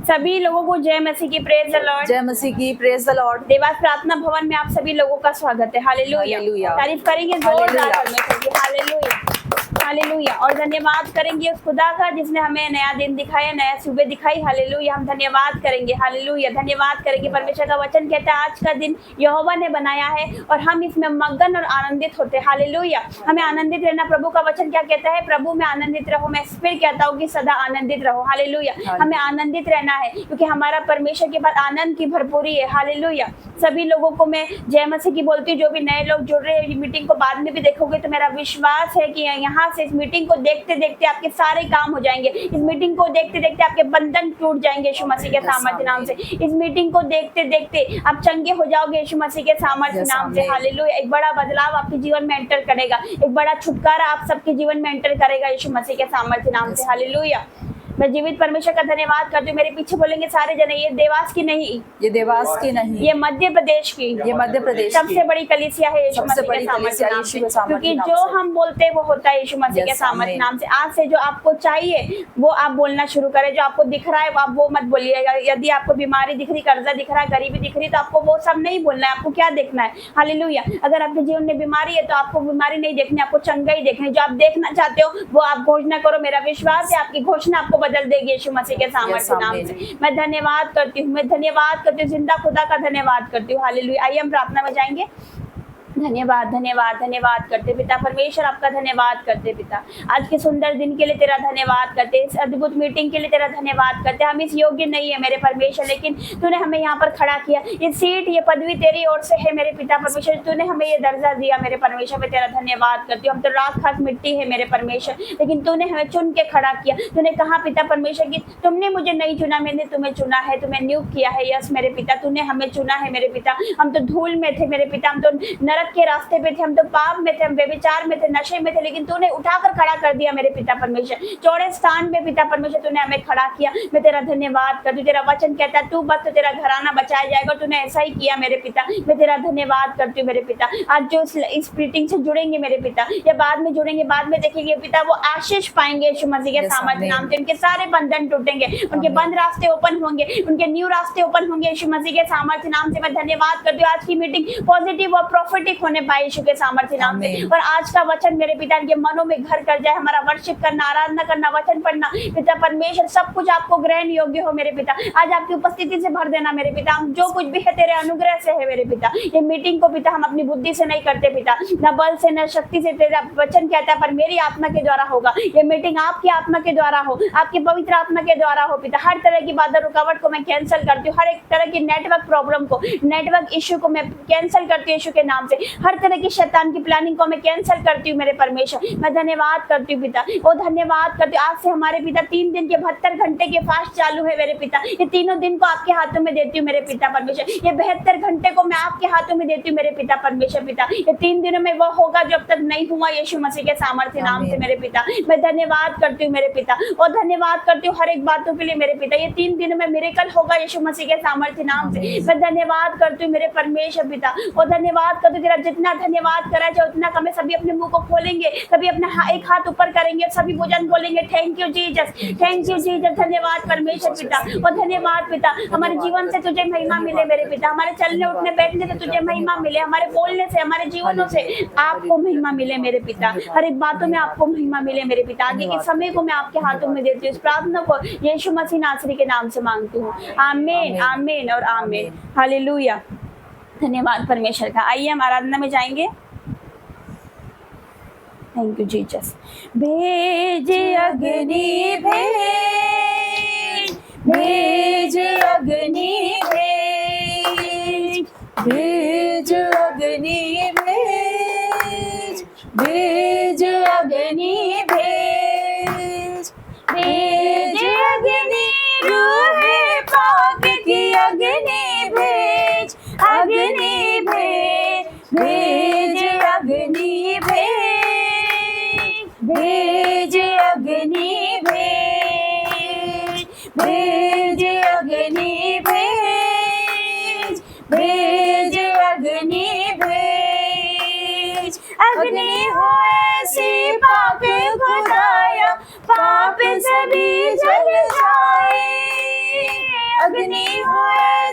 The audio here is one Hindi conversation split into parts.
सभी लोगों को जय मसीह की, प्रेज द लॉर्ड। जय मसीह की, प्रेज द लॉर्ड। देवास प्रार्थना भवन में आप सभी लोगों का स्वागत है। Hallelujah, hallelujah. तारीफ करेंगे जोरदार परमेश्वर की। Hallelujah, hallelujah. और धन्यवाद करेंगे उस खुदा का जिसने हमें नया दिन दिखाया, नया सुबह दिखाई। हालेलुया, हम धन्यवाद करेंगे। हालेलुया, धन्यवाद करेंगे। परमेश्वर का वचन कहता है आज का दिन यहोवा ने बनाया है और हम इसमें मगन और आनंदित होते हैं। हालेलुया, हमें आनंदित रहना। प्रभु का वचन क्या कहता है? प्रभु में आनंदित रहो। मैं फिर कहता हूँ कि सदा आनंदित रहो। हालेलुया, हमें आनंदित रहना है क्योंकि हमारा परमेश्वर के पास आनंद की भरपूरी है। हालेलुया, सभी लोगों को मैं जय मसीह की बोलती हूँ। जो भी नए लोग जुड़ रहे हैं, मीटिंग को बाद में भी देखोगे तो मेरा विश्वास है कि यहाँ से इस मीटिंग को देखते देखते आपके सारे काम हो जाएंगे। इस मीटिंग को देखते देखते आपके बंधन टूट जाएंगे यीशु मसीह के सामर्थ्य नाम से। इस मीटिंग को देखते देखते आप चंगे हो जाओगे यीशु मसीह के सामर्थ्य नाम से। हालेलुया, एक बड़ा बदलाव आपके जीवन में एंटर करेगा, एक बड़ा छुटकारा आप सबके जीवन में एंटर करेगा यीशु मसीह के सामर्थ्य नाम से। हालेलुया, मैं जीवित परमेश्वर का धन्यवाद करती हूँ। मेरे पीछे बोलेंगे सारे जने, ये देवास की नहीं, ये देवास की नहीं, ये मध्य प्रदेश की, ये मध्य प्रदेश सबसे बड़ी कलीसिया है यीशु सबसे मसीह बड़ी के सामर्थ्य कलीसिया नाम यीशु से। के सामर्थ्य क्योंकि नाम जो से। हम बोलते हैं वो होता है यीशु मसीह के सामर्थ्य आमीन। नाम से। आज से जो आपको चाहिए वो आप बोलना शुरू करें। जो आपको दिख रहा है आप वो मत बोलिएगा। यदि आपको बीमारी दिख रही, कर्जा दिख रहा है, गरीबी दिख रही, तो आपको वो सब नहीं बोलना है। आपको क्या देखना है? हालेलुया, अगर आपके जीवन में बीमारी है तो आपको बीमारी नहीं देखनी, आपको चंगाई देखनी। जो आप देखना चाहते हो वो आप घोषणा करो। मेरा विश्वास है आपकी घोषणा आपको बदल देगी यीशु मसीह के सामर्थ्य नाम से। मैं धन्यवाद करती हूँ, मैं धन्यवाद करती हूँ, जिंदा खुदा का धन्यवाद करती हूँ। हालेलुया, आइए हम प्रार्थना में जाएंगे। धन्यवाद धन्यवाद धन्यवाद करते पिता परमेश्वर, आपका धन्यवाद करते पिता। आज के सुंदर दिन के लिए तेरा धन्यवाद करते, इस अद्भुत मीटिंग के लिए तेरा धन्यवाद करते। हम इस योग्य नहीं है मेरे परमेश्वर, लेकिन तूने हमें यहाँ पर खड़ा किया। ये सीट, ये पदवी तेरी ओर से है मेरे पिता परमेश्वर। तूने हमें ये दर्जा दिया मेरे परमेश्वर, में तेरा धन्यवाद करती हूँ। हम तो राख खाक मिट्टी है मेरे परमेश्वर, लेकिन तूने हमें चुन के खड़ा किया। तूने कहा पिता परमेश्वर की तुमने मुझे नहीं चुना, मैंने तुम्हें चुना है, तुम्हें नियुक्त किया है। यस मेरे पिता, तूने हमें चुना है मेरे पिता। हम तो धूल में थे मेरे पिता, हम तो नरक के रास्ते पे थे, हम तो पाप में थे, हम व्यभिचार में थे, नशे में थे, लेकिन तूने उठाकर खड़ा कर दिया मेरे पिता परमेश्वर। चौड़े स्थान में पिता परमेश्वर तूने हमें खड़ा किया। मैं तेरा धन्यवाद करती हूँ। तेरा वचन कहता है तू बस तो तेरा घराना बचाया जाएगा। तूने ऐसा ही किया मेरे पिता। मैं तेरा धन्यवाद करती हूँ मेरे पिता। आज जो इस मीटिंग से जुड़ेंगे मेरे पिता, या बाद में जुड़ेंगे, बाद में देखेंगे पिता, वो आशीष पाएंगे यीशु मसीह के सामर्थ्य नाम से। उनके सारे बंधन टूटेंगे, उनके बंद रास्ते ओपन होंगे, उनके न्यू रास्ते ओपन होंगे यीशु मसीह के सामर्थ्य नाम से। मैं धन्यवाद करती हूँ आज की मीटिंग पॉजिटिव और प्रॉफिटिक होने पाए यीशु के सामर्थ्य नाम से। और आज का वचन मेरे पिता के मनों में घर कर जाए। हमारा वर्शिप करना, आराधना करना, वचन पढ़ना पिता परमेश्वर सब कुछ आपको ग्रहण योग्य हो मेरे पिता। आज आपकी उपस्थिति से भर देना मेरे पिता। हम जो कुछ भी है तेरे अनुग्रह से है मेरे पिता। ये मीटिंग को पिता हम अपनी बुद्धि से नहीं करते पिता, न बल से न शक्ति से। तेरा वचन कहता है पर मेरी आत्मा के द्वारा होगा। ये मीटिंग आपकी आत्मा के द्वारा हो, आपकी पवित्र आत्मा के द्वारा हो पिता। हर तरह की बाधा रुकावट को मैं कैंसिल करती हूँ। हर एक तरह की नेटवर्क प्रॉब्लम को, नेटवर्क इश्यू को मैं कैंसिल करती हूँ यीशु के नाम से। हर तरह की शैतान की प्लानिंग को मैं कैंसिल करती हूँ मेरे परमेश्वर। मैं धन्यवाद करती हूँ पिता, वो धन्यवाद करती हूँ। आज से हमारे पिता 3 दिन के 72 घंटे के फास्ट चालू है मेरे पिता। ये तीनों दिन को आपके हाथों में देती हूँ मेरे पिता परमेश्वर। ये 72 घंटे को मैं आपके हाथों में देती हूँ मेरे पिता परमेश्वर पिता। ये 3 दिनों में वो होगा जब तक नहीं हुआ यीशु मसीह के सामर्थ्य नाम से मेरे पिता। मैं धन्यवाद करती हूँ मेरे पिता, और धन्यवाद करती हूँ हर एक बातों के लिए मेरे पिता। ये 3 दिनों में मिरेकल होगा यीशु मसीह के सामर्थ्य नाम से। मैं धन्यवाद करती हूँ मेरे परमेश्वर पिता, और धन्यवाद करती हूँ। तेरा जितना धन्यवाद करा जाए उतना कम। सभी अपने मुंह को खोलेंगे, सभी अपना एक हाथ ऊपर करेंगे, सभी भोजन बोलेंगे thank you Jesus, thank you Jesus. धन्यवाद परमेश्वर पिता, और धन्यवाद पिता। हमारे जीवन से तुझे महिमा मिले मेरे पिता। हमारे चलने उठने बैठने से तुझे महिमा मिले, हमारे बोलने से, हमारे जीवनों से आपको महिमा मिले मेरे पिता। हर एक बातों में आपको महिमा मिले मेरे पिता। आगे के समय को मैं आपके हाथों में देती हूँ। इस प्रार्थना को यीशु मसीह नासरी के नाम से मांगती हूँ। आमीन आमीन और आमीन। हालेलुया, धन्यवाद परमेश्वर का। आइए हम आराधना में जाएंगे। Thank you Jesus. भेज अग्नि भेज, भेज अग्नि भेज, भेज अग्नि भेज, भेज अग्नि भेज, भेज अग्नि रूहे पाक की अग्नि भेज, अग्नि भेज, भेज अग्नि भेज, भेज अग्नि भेज, भेज अग्नि भेज, भेज अग्नि भेज। अग्नि हो ऐसी पाप खुदाया, पाप सभी जल जाए।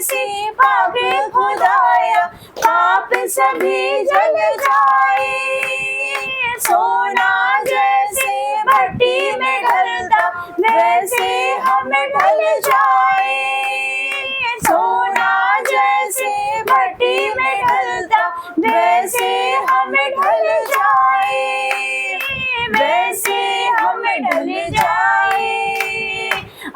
जैसे भागे खुदाया, पाप सभी जल जाए। सोना जैसे भट्टी में ढलता, वैसे हम ढल जाए। सोना जैसे भट्टी में ढलता, वैसे हम ढल जाए, वैसे हम ढल जाए।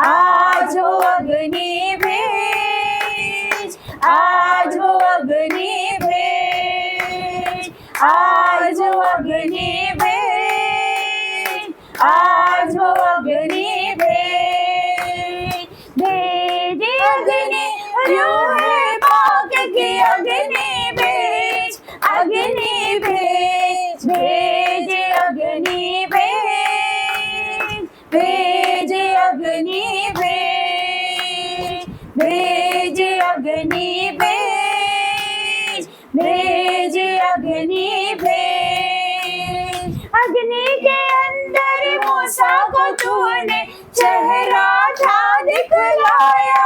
आज हो अग्नि भेज, आज हो अग्नि भेज, आज हो अग्नि भेज, आज हो अग्नि भेज। भेज अग्नि रूहे पाक की अग्नि भेज, अग्नि भेज, भेज अग्नि भेज, भेज अग्नि भेज, भेज अग्नि भेज, भेज अग्नि भेज। अग्नि के अंदर मूसा को तूने चेहरा था दिखलाया,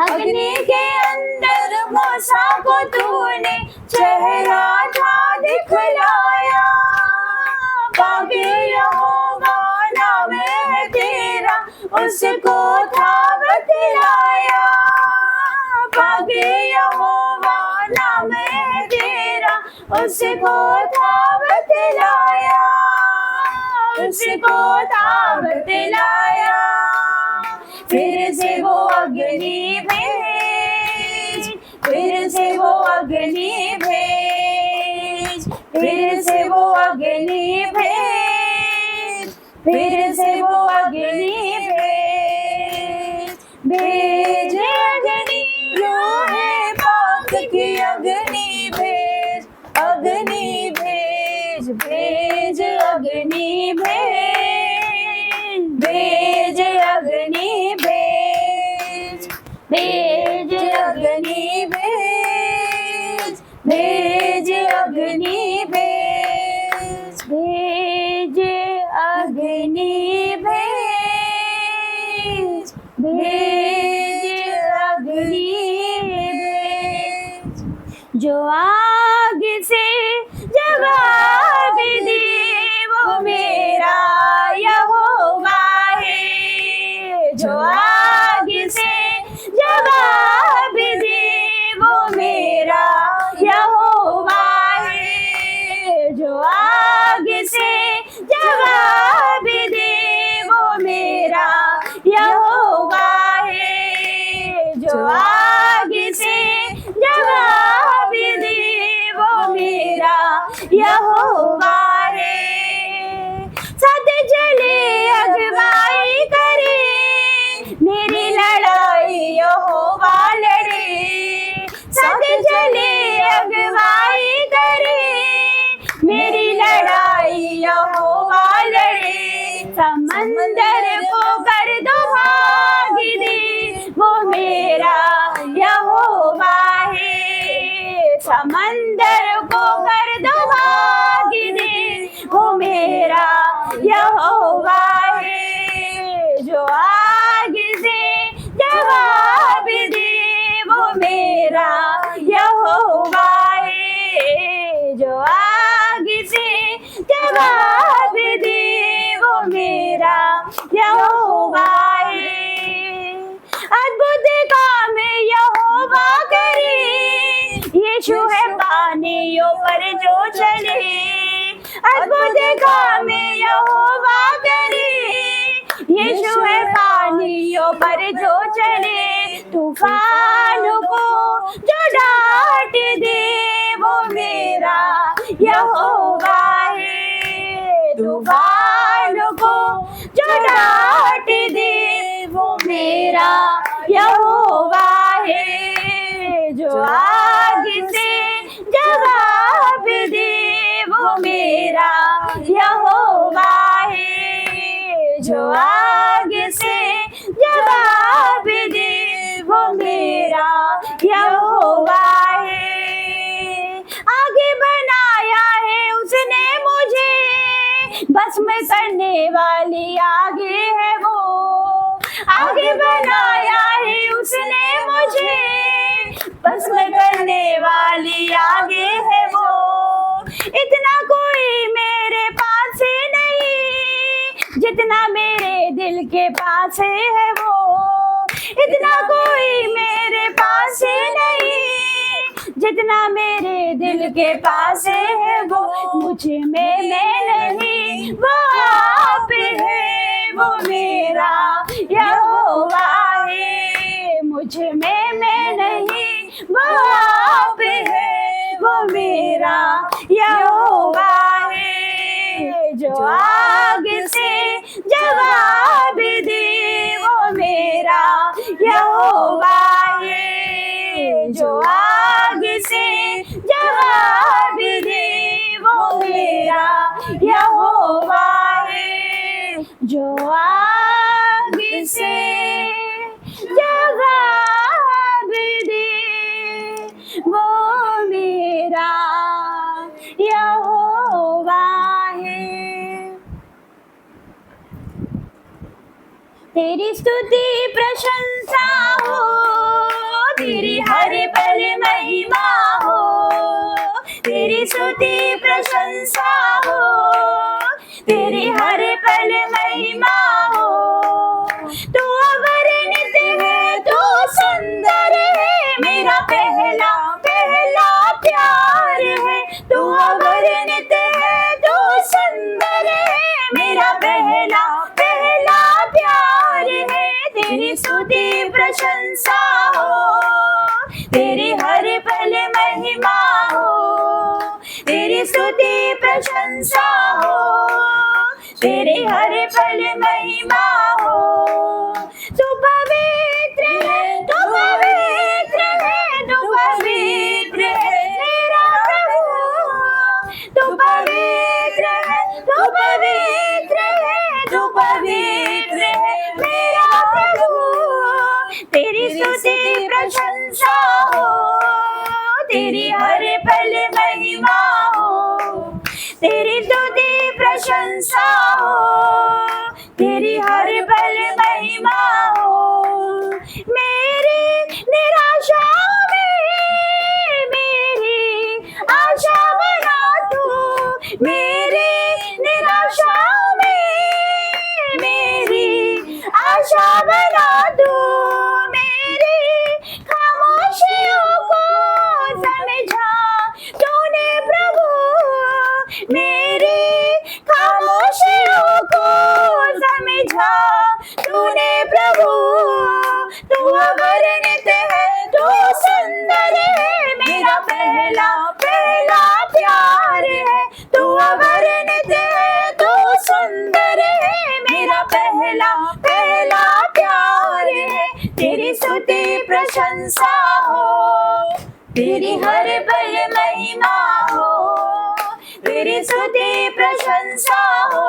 अग्नि के अंदर मूसा को तूने चेहरा था दिखलाया। पाके यहोवा नाम है तेरा, उसको था बतलाया। पाके यहोवा नाम है तेरा, उसको था बतलाया, उसको था बतलाया। फिर से वो अग्नि भेज, फिर से वो अग्नि भेज, फिर से वो अग्नि भेज, फिर से वो अग्नि भेज। भेज अग्नि रूहे पाक की अग्नि भेज, अग्नि भेज, भेज अग्नि भेज, भेज अग्नि भेज, भेज अग्नि भेज, भेज अग्नि भेज, भेज अग्नि भेज, भेज अग्नि भेज। जो आग से जवाब दे वो मेरा यहोवा है। जो आग से जवाब दे वो मेरा यहोवा है। जो आग से जवाब दे वो मेरा यहोवा है। जो आग से जवाब दे वो मेरा यहोवा है। सद जले अगुवाई करे, मेरी लड़ाई यहोवा लड़े। सद जले अगुवाई करे, मेरी लड़ाई यहोवा लड़े। समंदर को कर दो भागी दे वो मेरा यहोवा है। समंदर को कर दो भागी दे वो मेरा यहोवा है। जो आग से जवाब दे वो मेरा यहोवा है। जो आग से जवाब दे वो मेरा यहोवा है। अद्भुत काम यहोवा करे, यीशु है पानियों पर जो चले। अद्भुत काम यहोवा करे, यीशु है पानियों पर जो चले। तूफान को जो डांट दे वो मेरा यहोवा है। तूफान को जो डांट दे वो मेरा यहोवा है। जो आग से जवाब दे वो मेरा यहोवा है। जो आग से जवाब दे वो मेरा यहोवा है। आगे बनाया है उसने मुझे, भस्म करने वाली आगे है वो। आगे बनाया है उसने मुझे, वाली आगे है वो, इतना कोई मेरे पास नहीं जितना मेरे दिल के पास है वो, इतना कोई मेरे पास नहीं जितना मेरे दिल के पास है वो, मुझ में मैं नहीं वो आप है, वो मेरा यहोवा है, मुझ में मैं नहीं वो आप है, वो मेरा यहोवा है, जो आगे से जवाब दे वो मेरा यहोवा है, जो आगे से जवाब दे वो मेरा यहोवा है, जो आगे से जवाब दे वो मेरा यहोवा है। तेरी स्तुति प्रशंसा हो, तेरी हर पल महिमा हो, तेरी स्तुति प्रशंसा हो, तेरी हर पल महिमा हो, तू अवर्णित है, तू सुंदर है, मेरा पहला पहला प्यार है, तू अवर्णित है, तू सुंदर है, मेरा पहला पहला प्यार है, तेरी स्तुति प्रशंसा हो, तेरी हर पल महिमा हो, तेरी स्तुति प्रशंसा हो, तेरी हर पल महिमा हो, तू पवित्र है, तू पवित्र है, तू पवित्र है मेरा प्रभु, तू पवित्र है, तू पवित्र है, तू पवित्र है मेरा प्रभु, तेरी स्तुति प्रशंसा हो, तेरी हर पल महिमा हो, तेरी स्तुति प्रशंसा हो, तेरी हर पल महिमा हो, मेरी निराशा में मेरी आशा बना तू, मेरी निराशा में मेरी आशा बना तू, मेरी खामोशियों को समझा तूने प्रभु, मेरी खामोशियों को समझा तूने प्रभु, तू अवर्णित है, तू सुंदर है, मेरा पहला पहला प्यार है, तू अवर्णित है, तू सुंदर है, मेरा पहला पहला प्यार है, तेरी स्तुति प्रशंसा हो, तेरी हर पल महिमा हो, तेरी स्तुति प्रशंसा हो,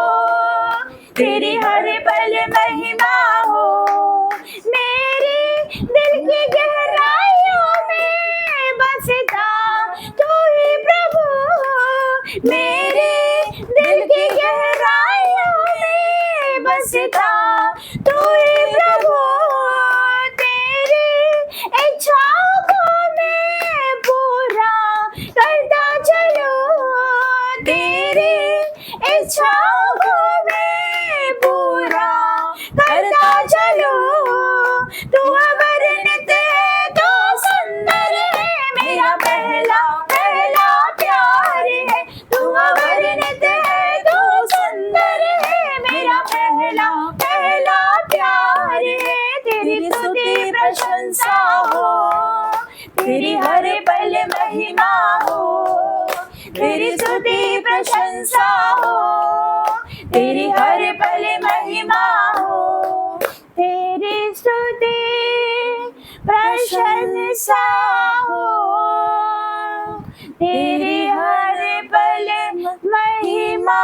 तेरी हर पल महिमा हो, मेरी दिल की गहराइयों में बसता तू ही प्रभु, मेरे दिल की गहराइयों में बसता तू ही प्रभु, तेरी इच्छाओं को मैं पूरा करता चलूं, तेरी इच्छाओं को मैं पूरा करता चलूं, तू अवर्णित है, तू सुंदर है, मेरा पहला पहला प्यार है, तू अवर्णित है, तू सुंदर है, मेरा पहला पहला प्यार है, तेरी स्तुति प्रशंसा हो, तेरी हर पल महिमा हो, तेरी स्तुति प्रशंसा हो, तेरी हर पल महिमा हो, तेरी स्तुति प्रशंसा हो, तेरी हर पल महिमा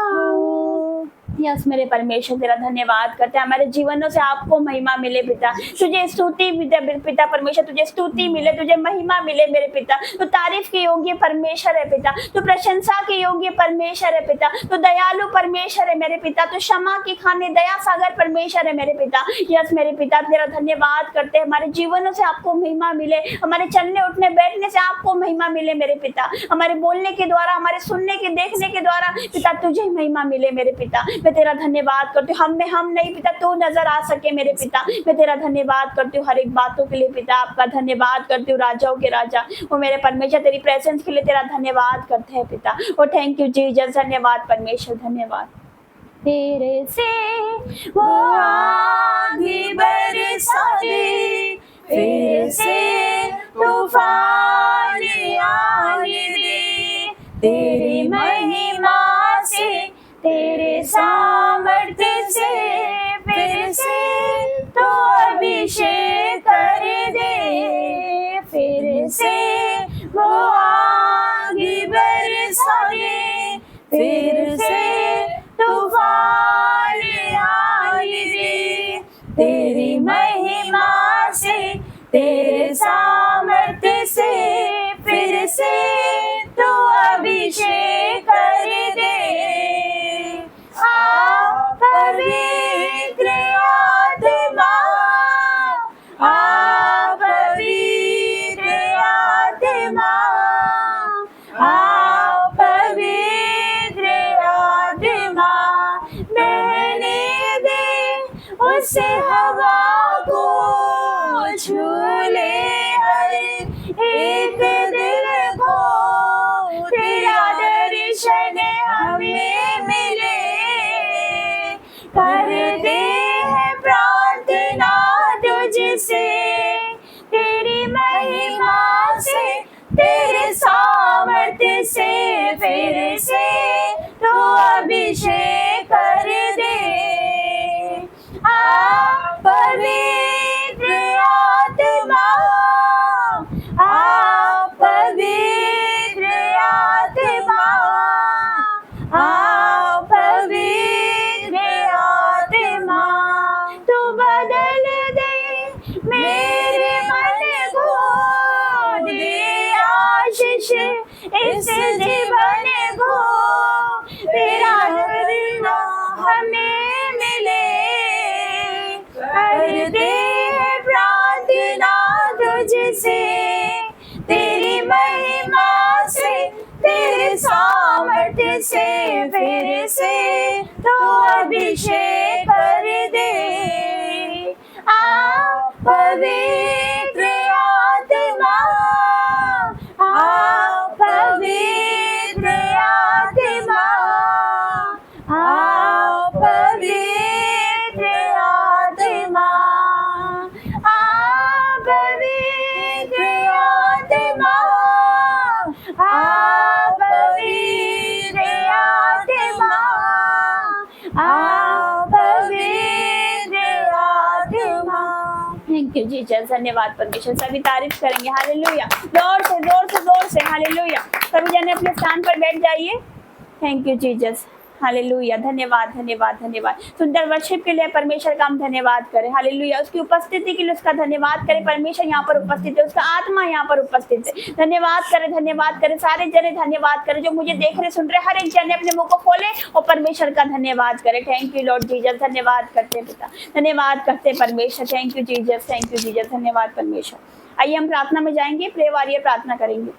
हो। यस मेरे परमेश्वर तेरा धन्यवाद करते हैं, हमारे जीवनों से आपको महिमा मिले पिता, तुझे स्तुति पिता परमेश्वर, तुझे स्तुति मिले, तुझे महिमा मिले मेरे पिता। तो तारीफ के योग्य परमेश्वर है पिता, तो प्रशंसा के योग्य परमेश्वर है पिता, तो दयालु परमेश्वर है मेरे पिता, तो क्षमा की खाने दया सागर परमेश्वर है मेरे पिता। यस मेरे पिता तेरा धन्यवाद करते हैं, हमारे जीवनों से आपको महिमा मिले, हमारे चलने उठने बैठने से आपको महिमा मिले मेरे पिता, हमारे बोलने के द्वारा, हमारे सुनने के देखने के द्वारा पिता तुझे महिमा मिले मेरे पिता। मैं तेरा धन्यवाद करती हूँ, हम में हम नहीं पिता, तू नजर आ सके मेरे पिता। मैं तेरा धन्यवाद करती हूँ हर एक बातों के लिए पिता, आपका धन्यवाद करती हूँ राजाओं के राजा वो मेरे परमेश्वर, तेरी प्रेजेंस के लिए तेरा धन्यवाद करते हैं पिता। ओ थैंक यू जीसस, धन्यवाद परमेश्वर, धन्यवाद। तेरे से वो आगे बरसा दे, फिर से तूफान आने दे, तेरी महिमा से तेरे सामर्थ्य से फिर से तो अभिषेक कर दे, फिर से वो आगे बरसा दे, फिर से तूफान आने दे, तेरी महिमा से तेरे सामर्थ्य से फिर से तो अभिषेक कर दे। आ पवित्र आत्मा, आ पवित्र आत्मा, आ पवित्र आत्मा, बहने दे उस हवा को, छू ले हर एक दिल को, तेरा दर्शन हमें मिले, करते हैं प्रार्थना तुझसे, तेरी महिमा से तेरे सामर्थ्य से फिर से तो अभिषेक कर दे। आ पवित्र आत्मा, आ पवित्र आत्मा, आ पवित्र आत्मा, तू बदल दे मेरे मन को, दे आशीष इस जीवन को, तेरा दर्शन हमें मिले, करते हैं प्रार्थना तुझसे, तेरी महिमा से तेरे सामर्थ्य से फिर से तो अभिषेक कर दे। आ पवित्र आत्मा, आ पवित्र आत्मा, आ पवित्र आत्मा, आ पवित्र आत्मा, आ पवित्र आत्मा, आ पवित्र आत्मा। थैंक यू जीसस, धन्यवाद परमेश्वर। सभी तारीफ करेंगे, हालेलुया, जोर से जोर से जोर से हालेलुया। सभी जने अपने स्थान पर बैठ जाइए। थैंक यू जीसस, हालेलुया, धन्यवाद धन्यवाद धन्यवाद। सुंदर वर्शिप के लिए परमेश्वर का हम धन्यवाद करें, हालेलुया। उसकी उपस्थिति के लिए उसका धन्यवाद करें, परमेश्वर यहाँ पर उपस्थित है, उसका आत्मा यहाँ पर उपस्थित है। धन्यवाद करें, सारे जने धन्यवाद करें, जो मुझे देख रहे सुन रहे, हर एक जने अपने मुंह को खोले और परमेश्वर का धन्यवाद करें। थैंक यू लॉर्ड जीसस, धन्यवाद करते पिता, धन्यवाद करते परमेश्वर। Thank you Jesus, thank you Jesus, धन्यवाद परमेश्वर। आइए हम प्रार्थना में जाएंगे, प्रे वॉरियर प्रार्थना करेंगे।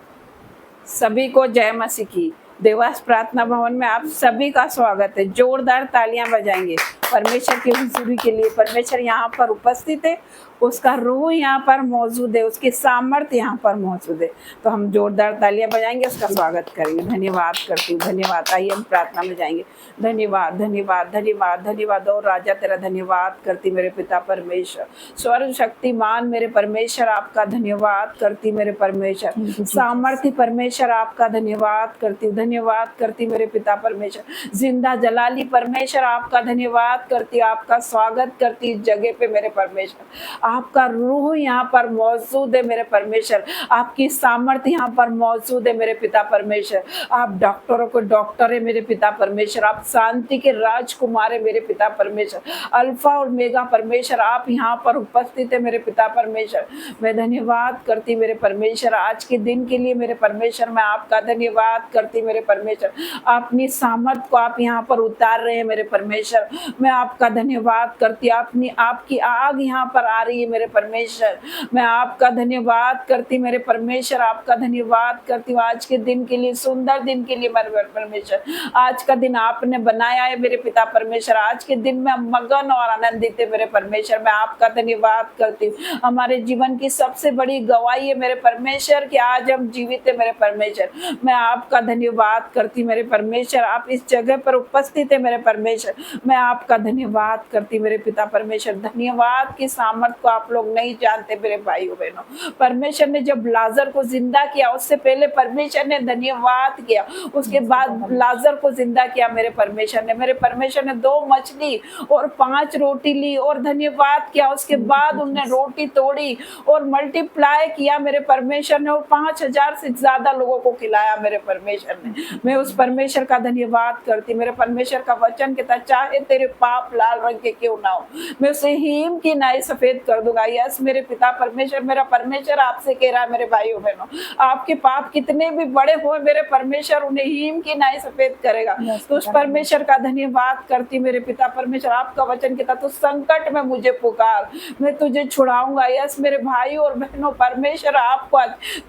सभी को जय मसीह की। देवास प्रार्थना भवन में आप सभी का स्वागत है। जोरदार तालियां बजाएंगे परमेश्वर की हुजूरी के लिए। परमेश्वर यहाँ पर उपस्थित है, उसका रूह यहाँ पर मौजूद है, उसकी सामर्थ्य यहाँ पर मौजूद है। तो हम जोरदार तालियां बजाएंगे, उसका स्वागत करेंगे। धन्यवाद करती हूँ, धन्यवाद। आइए हम प्रार्थना में जाएंगे। धन्यवाद धन्यवाद धन्यवाद धन्यवाद और राजा तेरा धन्यवाद करती मेरे पिता परमेश्वर। स्वर्ग शक्तिमान मेरे परमेश्वर आपका धन्यवाद करती मेरे परमेश्वर। सामर्थ्य परमेश्वर आपका धन्यवाद करती हूँ, धन्यवाद करती मेरे पिता परमेश्वर। जिंदा जलाली परमेश्वर आपका धन्यवाद धन्यवाद करती हूँ, आपका स्वागत करती इस जगह पे मेरे परमेश्वर। आपका रूह यहाँ पर मौजूद है मेरे परमेश्वर, आपकी सामर्थ्य यहाँ पर मौजूद है मेरे पिता परमेश्वर। आप डॉक्टरों को डॉक्टर है मेरे पिता परमेश्वर, आप शांति के राजकुमार है मेरे पिता परमेश्वर, अल्फा और मेगा परमेश्वर आप यहाँ पर उपस्थित है मेरे पिता परमेश्वर। मैं धन्यवाद करती मेरे परमेश्वर आज के दिन के लिए मेरे परमेश्वर, मैं आपका धन्यवाद करती मेरे परमेश्वर। अपनी सामर्थ को आप यहाँ पर उतार रहे हैं मेरे परमेश्वर, मैं आपका धन्यवाद करती। अपनी आपकी आग यहाँ पर आ रही है मेरे परमेश्वर, मैं आपका धन्यवाद करती मेरे परमेश्वर, आपका धन्यवाद करती हूँ आज के दिन के लिए, सुंदर दिन के लिए मेरे परमेश्वर। आज का दिन आपने बनाया है मेरे पिता परमेश्वर, आज के दिन में मगन और आनंदित है मेरे परमेश्वर, मैं आपका धन्यवाद करती हूँ। हमारे जीवन की सबसे बड़ी गवाही है मेरे परमेश्वर कि आज हम जीवित है मेरे परमेश्वर, मैं आपका धन्यवाद करती मेरे परमेश्वर। आप इस जगह पर उपस्थित है मेरे परमेश्वर, मैं आपका धन्यवाद करती मेरे पिता परमेश्वर। धन्यवाद की सामर्थ को आप लोग नहीं जानते मेरे भाइयों बहनों। परमेश्वर ने जब लाजर को जिंदा किया उससे पहले परमेश्वर ने धन्यवाद किया, उसके बाद लाजर को जिंदा किया मेरे परमेश्वर ने। मेरे परमेश्वर ने 2 मछली और 5 रोटी ली और धन्यवाद किया, उसके बाद उन्होंने रोटी तोड़ी और मल्टीप्लाई किया मेरे परमेश्वर ने, और 5000 से ज्यादा लोगों को खिलाया मेरे परमेश्वर ने। मैं उस परमेश्वर का धन्यवाद करती। मेरे परमेश्वर का वचन कहता चाहे तेरे पाप लाल रंग के क्यों ना हो, मैं उसे हीम की नाई सफेद कर दूंगा। यस मेरे पिता परमेश्वर, मेरा परमेश्वर आपसे कह रहा है मेरे भाइयों बहनों, आपके पाप कितने भी बड़े हो मेरे परमेश्वर उन्हें हीम की नाई सफेद करेगा। तो उस परमेश्वर का धन्यवाद करती मेरे पिता परमेश्वर। आपका वचन कहता तो संकट में मुझे पुकार, मैं तुझे छुड़ाऊंगा। यस मेरे भाइयों और बहनों, परमेश्वर आपको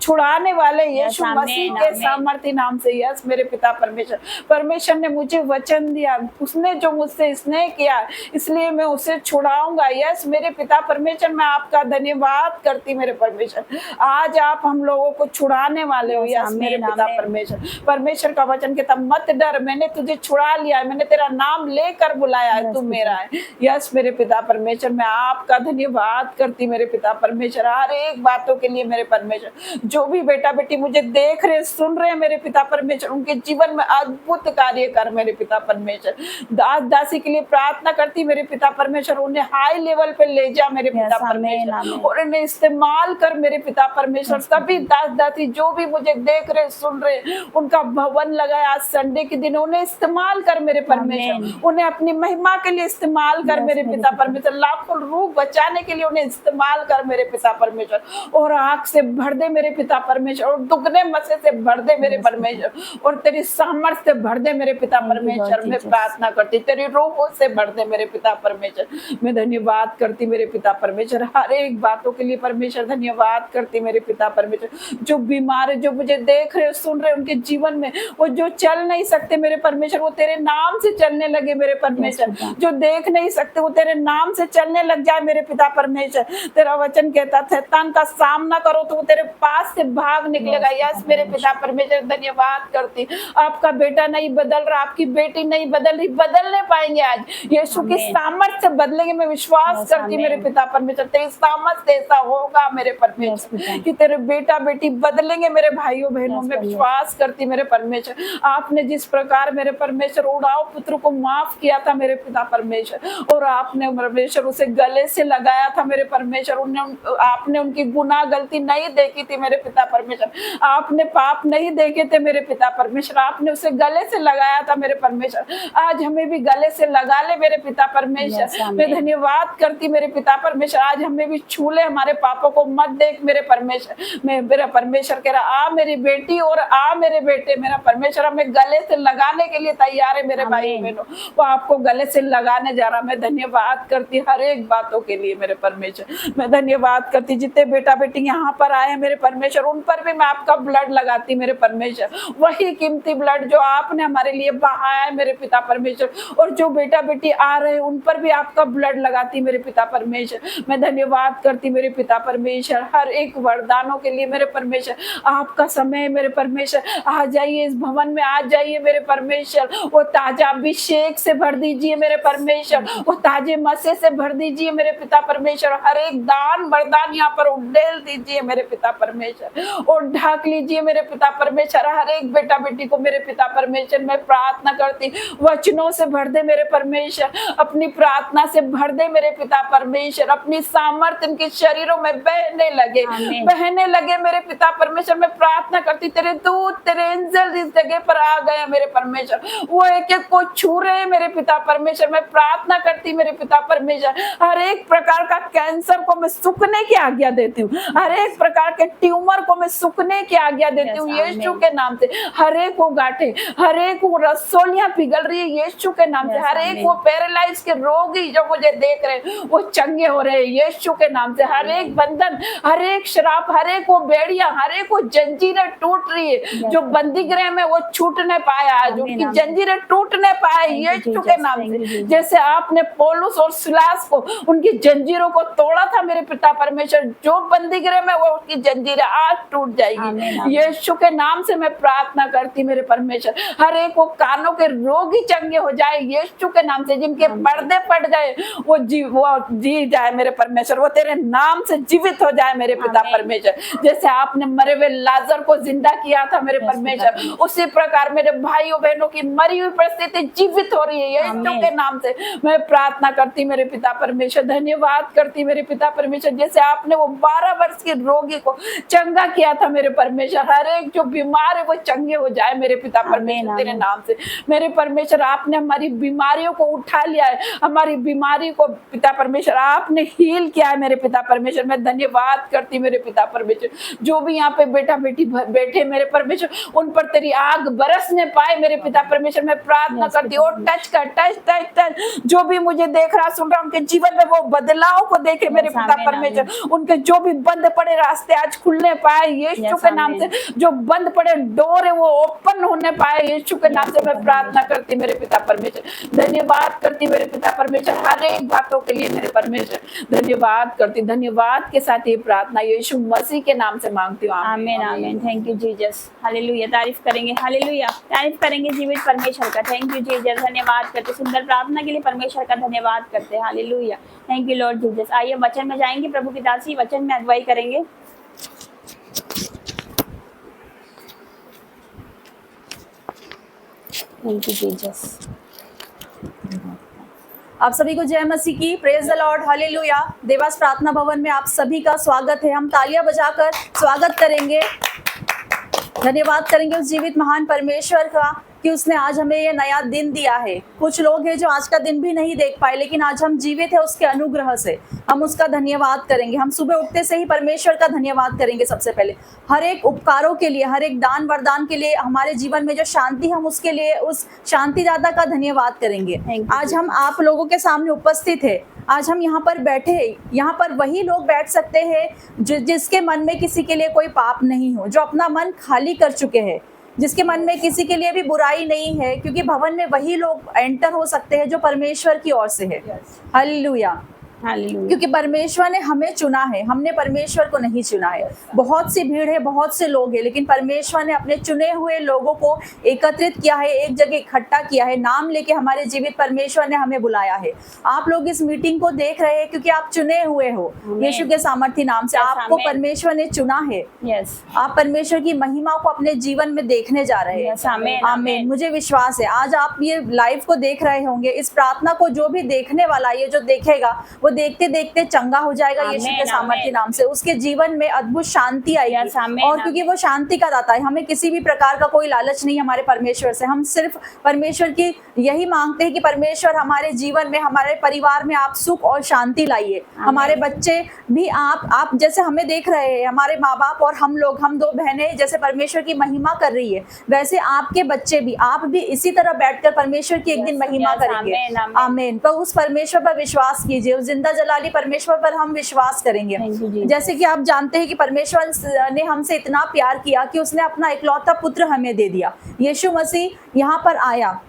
छुड़ाने वाले यीशु मसीह के सामर्थ्य नाम से। यस मेरे पिता परमेश्वर, परमेश्वर ने मुझे वचन दिया, उसने जो मुझसे स्नेह किया इसलिए मैं उसे छुड़ाऊंगा। यस मेरे पिता परमेश्वर, मैं आपका धन्यवाद करती मेरे परमेश्वर। आज आप हम लोगों को छुड़ाने वाले हो। यस मेरे पिता परमेश्वर, परमेश्वर का वचन कहता मत डर, मैंने तुझे छुड़ा लिया है, मैंने तेरा नाम लेकर बुलाया है, तू मेरा है। यस मेरे पिता परमेश्वर, मैं आपका धन्यवाद करती मेरे पिता परमेश्वर हर एक बातों के लिए मेरे परमेश्वर। जो भी बेटा बेटी मुझे देख रहे सुन रहे हैं मेरे पिता परमेश्वर, उनके जीवन में अद्भुत कार्य कर मेरे पिता परमेश्वर। दास दासी के लिए प्रार्थना करती मेरे पिता परमेश्वर, उन्हें हाई लेवल पे ले जा मेरे पिता परमेश्वर, और इन्हें इस्तेमाल कर मेरे पिता परमेश्वर। सभी दास दासी जो भी मुझे देख रहे सुन रहे, उनका भवन लगाया आज संडे के दिन, उन्हें इस्तेमाल कर मेरे परमेश्वर, उन्हें अपनी महिमा के लिए इस्तेमाल कर मेरे पिता परमेश्वर। लाखों रूह बचाने के लिए उन्हें इस्तेमाल कर मेरे पिता परमेश्वर, और आग से भर दे मेरे पिता परमेश्वर, और दुगने मसे से भर दे मेरे परमेश्वर, और तेरी सामर्थ्य से भर दे मेरे पिता परमेश्वर। मैं प्रार्थना करती तेरी रूह से भर दे मेरे पिता परमेश्वर। मैं धन्यवाद करती मेरे पिता परमेश्वर हर एक बातों के लिए परमेश्वर, धन्यवाद करती मेरे पिता परमेश्वर। जो बीमार है, जो मुझे देख रहे सुन रहे, उनके जीवन में वो जो चल नहीं सकते मेरे परमेश्वर, वो तेरे नाम से चलने लगे मेरे परमेश्वर। जो देख नहीं सकते वो तेरे नाम से चलने लग जाए मेरे पिता परमेश्वर। तेरा वचन कहता शैतान का सामना करो तो वो तेरे पास से भाग निकलेगा। यस मेरे पिता परमेश्वर, धन्यवाद करती। आपका बेटा नहीं बदल रहा, आपकी बेटी नहीं बदल रही, बदलने पाएंगे आज यीशु की सामर्थ्य से बदलेंगे। मैं विश्वास करती मेरे पिता परमेश्वर, तेरी सामर्थ्य ऐसा होगा मेरे परमेश्वर कि तेरे बेटा बेटी बदलेंगे मेरे भाइयों बहनों। मैं विश्वास करती मेरे परमेश्वर, आपने जिस प्रकार मेरे परमेश्वर उड़ाव पुत्र को माफ किया था मेरे पिता परमेश्वर, और आपने परमेश्वर उसे गले से लगाया था मेरे परमेश्वर। आपने उनकी गुनाह गलती नहीं देखी थी मेरे पिता परमेश्वर, आपने पाप नहीं देखे थे मेरे पिता परमेश्वर, आपने उसे गले से लगाया था मेरे परमेश्वर। आज हमें भी गले से लगा ले मेरे पिता परमेश्वर। मैं धन्यवाद करती मेरे पिता परमेश्वर, आज हमें भी छू ले, हमारे पापों को मत देख मेरे परमेश्वर। मैं मेरा परमेश्वर कह रहा आ मेरी बेटी और आ मेरे बेटे, मेरा परमेश्वर हमें गले से लगाने के लिए तैयार है मेरे भाई बहनों, वो आपको गले से लगाने जा रहा। मैं धन्यवाद करती हर एक बातों के लिए मेरे परमेश्वर। मैं धन्यवाद करती जितने बेटा बेटी यहाँ पर आए हैं मेरे परमेश्वर, उन पर भी मैं आपका ब्लड लगाती मेरे परमेश्वर, वही कीमती ब्लड जो आपने हमारे लिए बहाया है मेरे पिता परमेश्वर। और जो बेटा बेटी आ रहे हैं उन पर भी आपका ब्लड लगाती मेरे पिता परमेश्वर। मैं धन्यवाद करती मेरे पिता परमेश्वर हर एक वरदानों के लिए मेरे परमेश्वर। आपका समय मेरे परमेश्वर, आ जाइए इस भवन में, आ जाइए मेरे परमेश्वर, वो ताजा अभिषेक से भर दीजिए मेरे परमेश्वर, वो ताजे मसे से भर दीजिए मेरे पिता परमेश्वर। हर एक दान वरदान यहाँ पर उड़ेल दीजिए मेरे पिता परमेश्वर, और ढक लीजिए मेरे पिता परमेश्वर हर एक बेटा बेटी को मेरे पिता परमेश्वर। मैं प्रार्थना करती वचनों से भर दे मेरे परमेश्वर, परमेश्वर अपनी प्रार्थना से भर दे मेरे पिता परमेश्वर, अपनी सामर्थ्य इनके शरीरों में बहने लगे, आमीन। बहने लगे मेरे पिता परमेश्वर। मैं प्रार्थना करती तेरे दूत तेरे एंजल इस जगह पर आ गए मेरे परमेश्वर, वो एक एक को छू रहे मेरे पिता परमेश्वर। मैं प्रार्थना करती मेरे पिता परमेश्वर, हर एक प्रकार का कैंसर को मैं सूखने की आज्ञा देती हूँ, हर एक प्रकार के ट्यूमर को मैं सूखने की आज्ञा देती हूँ यीशु के नाम से। हर एक को गांठे, हर एक को रसोलियां पिघल रही है यीशु के नाम से। हर एक वो पैरालाइज के रोगी जो मुझे देख रहे हैं वो चंगे हो रहे हैं यीशु के नाम से। हर एक बंधन, हर एक श्राप, हर एक वो बेड़ियां, हर एक वो जंजीरें टूट रही है जो बंदी गृह में वो छूटने पाया आज, उनकी जंजीरें टूटने पाए यीशु के नाम से। जैसे आपने पौलुस और सिलास को उनकी जंजीरों को तोड़ा था मेरे पिता परमेश्वर, जो बंदी गृह में वो उनकी जंजीरें आज टूट जाएगी यीशु के नाम से। मैं प्रार्थना करती मेरे परमेश्वर, हर एक वो कानों के रोगी चंगे हो जाए यीशु के नाम से, जिनके पर्दे पड़ जाए वो जी जाए मेरे परमेश्वर, वो तेरे नाम से जीवित हो जाए मेरे पिता परमेश्वर। जैसे आपने मरे हुए लाजर को जिंदा किया था मेरे परमेश्वर, उसी प्रकार मेरे भाइयों बहनों की मरी हुई परिस्थिति जीवित हो रही है यीशु के नाम से। मैं प्रार्थना करती मेरे पिता परमेश्वर, धन्यवाद करती मेरे पिता परमेश्वर, जैसे आपने वो 12 वर्ष के रोगी को चंगा किया था मेरे परमेश्वर, हर एक जो बीमार है वो चंगे हो जाए मेरे पिता परमेश्वर तेरे नाम से। मेरे परमेश्वर आपने हमारी बीमारियों को उठा लिया है, हमारी बीमारी को पिता परमेश्वर आपने हील किया है मेरे पिता परमेश्वर। मैं धन्यवाद करती मेरे पिता परमेश्वर, जो भी यहाँ पे बेटा बेटी बैठे मेरे परमेश्वर उन पर तेरी आग बरसने पाए मेरे पिता परमेश्वर। मैं प्रार्थना करती हूँ टच कर, टच टच टच, जो भी मुझे देख रहा सुन रहा उनके जीवन में वो बदलाव को देखे मेरे पिता परमेश्वर, उनके जो भी बंद पड़े रास्ते आज खुलने पाए यीशु के नाम से, जो बंद पड़े डोर है वो ओपन होने पाए यीशु के नाम से। मैं प्रार्थना करती मेरे पिता परमेश्वर, धन्यवाद करती मेरे पिता परमेश्वर हर एक बातों के लिए मेरे परमेश्वर, धन्यवाद करती। धन्यवाद के साथ ये प्रार्थना यीशु मसीह के नाम से मांगती हूँ, आमीन आमीन। Thank you Jesus, hallelujah. तारीफ करेंगे, हालेलुया, तारीफ करेंगे जीवित परमेश्वर का। थैंक यू जीसस, धन्यवाद करते, सुंदर प्रार्थना के लिए परमेश्वर का धन्यवाद करते हैं, hallelujah. Thank you Lord Jesus. आइए वचन में जाएंगे, प्रभु की दासी वचन में अगुवाई करेंगे। Thank you Jesus. आप सभी को जय मसीह की, praise the Lord, hallelujah. Dewas प्रार्थना भवन में आप सभी का स्वागत है। हम तालियां बजाकर स्वागत करेंगे, धन्यवाद करेंगे उस जीवित महान परमेश्वर का कि उसने आज हमें ये नया दिन दिया है। कुछ लोग हैं जो आज का दिन भी नहीं देख पाए, लेकिन आज हम जीवित हैं उसके अनुग्रह से, हम उसका धन्यवाद करेंगे। हम सुबह उठते से ही परमेश्वर का धन्यवाद करेंगे सबसे पहले, हर एक उपकारों के लिए, हर एक दान वरदान के लिए, हमारे जीवन में जो शांति, हम उसके लिए उस शांति दाता का धन्यवाद करेंगे। आज हम आप लोगों के सामने उपस्थित है, आज हम यहाँ पर बैठे हैं, यहाँ पर वही लोग बैठ सकते हैं जिसके मन में किसी के लिए कोई पाप नहीं हो, जो अपना मन खाली कर चुके हैं, जिसके मन में किसी के लिए भी बुराई नहीं है, क्योंकि भवन में वही लोग एंटर हो सकते हैं जो परमेश्वर की ओर से है। हालेलुया, क्योंकि परमेश्वर ने हमें चुना है, हमने परमेश्वर को नहीं चुना है। बहुत सी भीड़ है, बहुत से लोग हैं, लेकिन परमेश्वर ने अपने चुने हुए लोगों को एकत्रित किया है, एक जगह इकट्ठा किया है, नाम लेके हमारे जीवित परमेश्वर ने हमें बुलाया है। आप लोग इस मीटिंग को देख रहे हैं क्योंकि आप चुने हुए हो यीशु के सामर्थ्य नाम से, आपको परमेश्वर ने चुना है। आप परमेश्वर की महिमा को अपने जीवन में देखने जा रहे हैं। आमीन। मुझे विश्वास है आज आप ये लाइव को देख रहे होंगे, इस प्रार्थना को जो भी देखने वाला, ये जो देखेगा वो देखते देखते चंगा हो जाएगा यीशु के सामर्थ्य नाम से, उसके जीवन में अद्भुत शांति आएगी। और क्योंकि वो शांति का दाता है, हमें किसी भी प्रकार का कोई लालच नहीं हमारे परमेश्वर से, हम सिर्फ परमेश्वर की यही मांगते हैं कि परमेश्वर हमारे जीवन में, हमारे परिवार में आप सुख और शांति लाइए। हमारे बच्चे भी आप जैसे हमें देख रहे हैं, हमारे माँ बाप और हम लोग, हम दो बहनें जैसे परमेश्वर की महिमा कर रही है, वैसे आपके बच्चे भी, आप भी इसी तरह बैठकर परमेश्वर की एक दिन महिमा करेंगे। आमीन। तो उस परमेश्वर पर विश्वास कीजिए, उस जिंदा जलाली परमेश्वर पर हम विश्वास करेंगे। जैसे कि आप जानते हैं कि परमेश्वर ने हमसे इतना प्यार किया कि उसने अपना इकलौता पुत्र हमें दे दिया। यीशु मसीह यहाँ पर आया,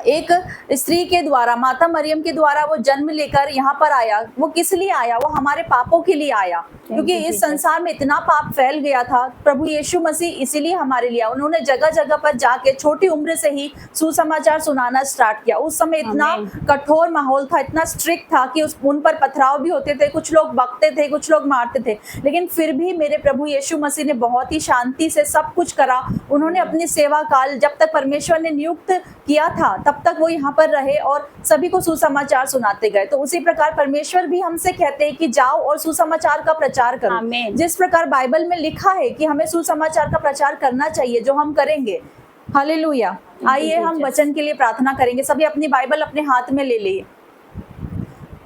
एक स्त्री के द्वारा, माता मरियम के द्वारा वो जन्म लेकर यहाँ पर आया। वो किस लिए आया? वो हमारे पापों के लिए आया, क्योंकि इस संसार में इतना पाप फैल गया था। प्रभु यीशु मसीह इसीलिए हमारे लिए, उन्होंने जगह जगह पर जाके छोटी उम्र से ही सुसमाचार सुनाना स्टार्ट किया। उस समय इतना कठोर माहौल था, इतना स्ट्रिक्ट था कि उन पर पथराव भी होते थे, कुछ लोग बकते थे, कुछ लोग मारते थे, लेकिन फिर भी मेरे प्रभु यीशु मसीह ने बहुत ही शांति से सब कुछ करा। उन्होंने अपनी सेवा काल जब तक परमेश्वर ने नियुक्त किया था तब तब तक वो यहाँ पर रहे और सभी को सुसमाचार सुनाते गए। तो उसी प्रकार परमेश्वर भी हमसे कहते हैं कि जाओ और सुसमाचार का प्रचार करो। आमीन। जिस प्रकार बाइबल में लिखा है कि हमें सुसमाचार का प्रचार करना चाहिए, जो हम करेंगे। हालेलुया। आइए हम वचन के लिए प्रार्थना करेंगे। सभी अपनी बाइबल अपने हाथ में ले लिए।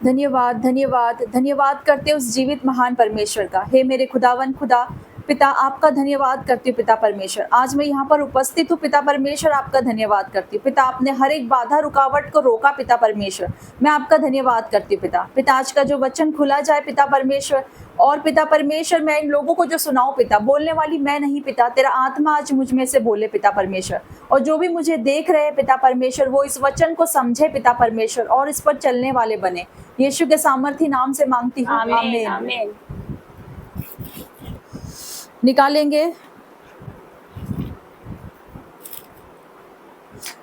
धन्यवाद धन्यवाद धन्यवाद करते उस जीवित महान परमेश्वर का। हे मेरे खुदावन खुदा पिता, आपका धन्यवाद करती हूँ पिता परमेश्वर। आज मैं यहाँ पर उपस्थित हूँ पिता परमेश्वर, आपका धन्यवाद करती हूँ पिता। आपने हर एक बाधा रुकावट को रोका पिता परमेश्वर, मैं आपका धन्यवाद करती हूँ पिता। पिता आज का जो वचन खुला जाए पिता परमेश्वर, और पिता परमेश्वर मैं इन लोगों को जो सुनाऊं पिता, बोलने वाली मैं नहीं पिता, तेरा आत्मा आज मुझ में से बोले पिता परमेश्वर। और जो भी मुझे देख रहे हैं पिता परमेश्वर, वो इस वचन को समझे पिता परमेश्वर और इस पर चलने वाले बने। यीशु के सामर्थी नाम से मांगती हूँ, आमीन आमीन। आमीन। निकालेंगे।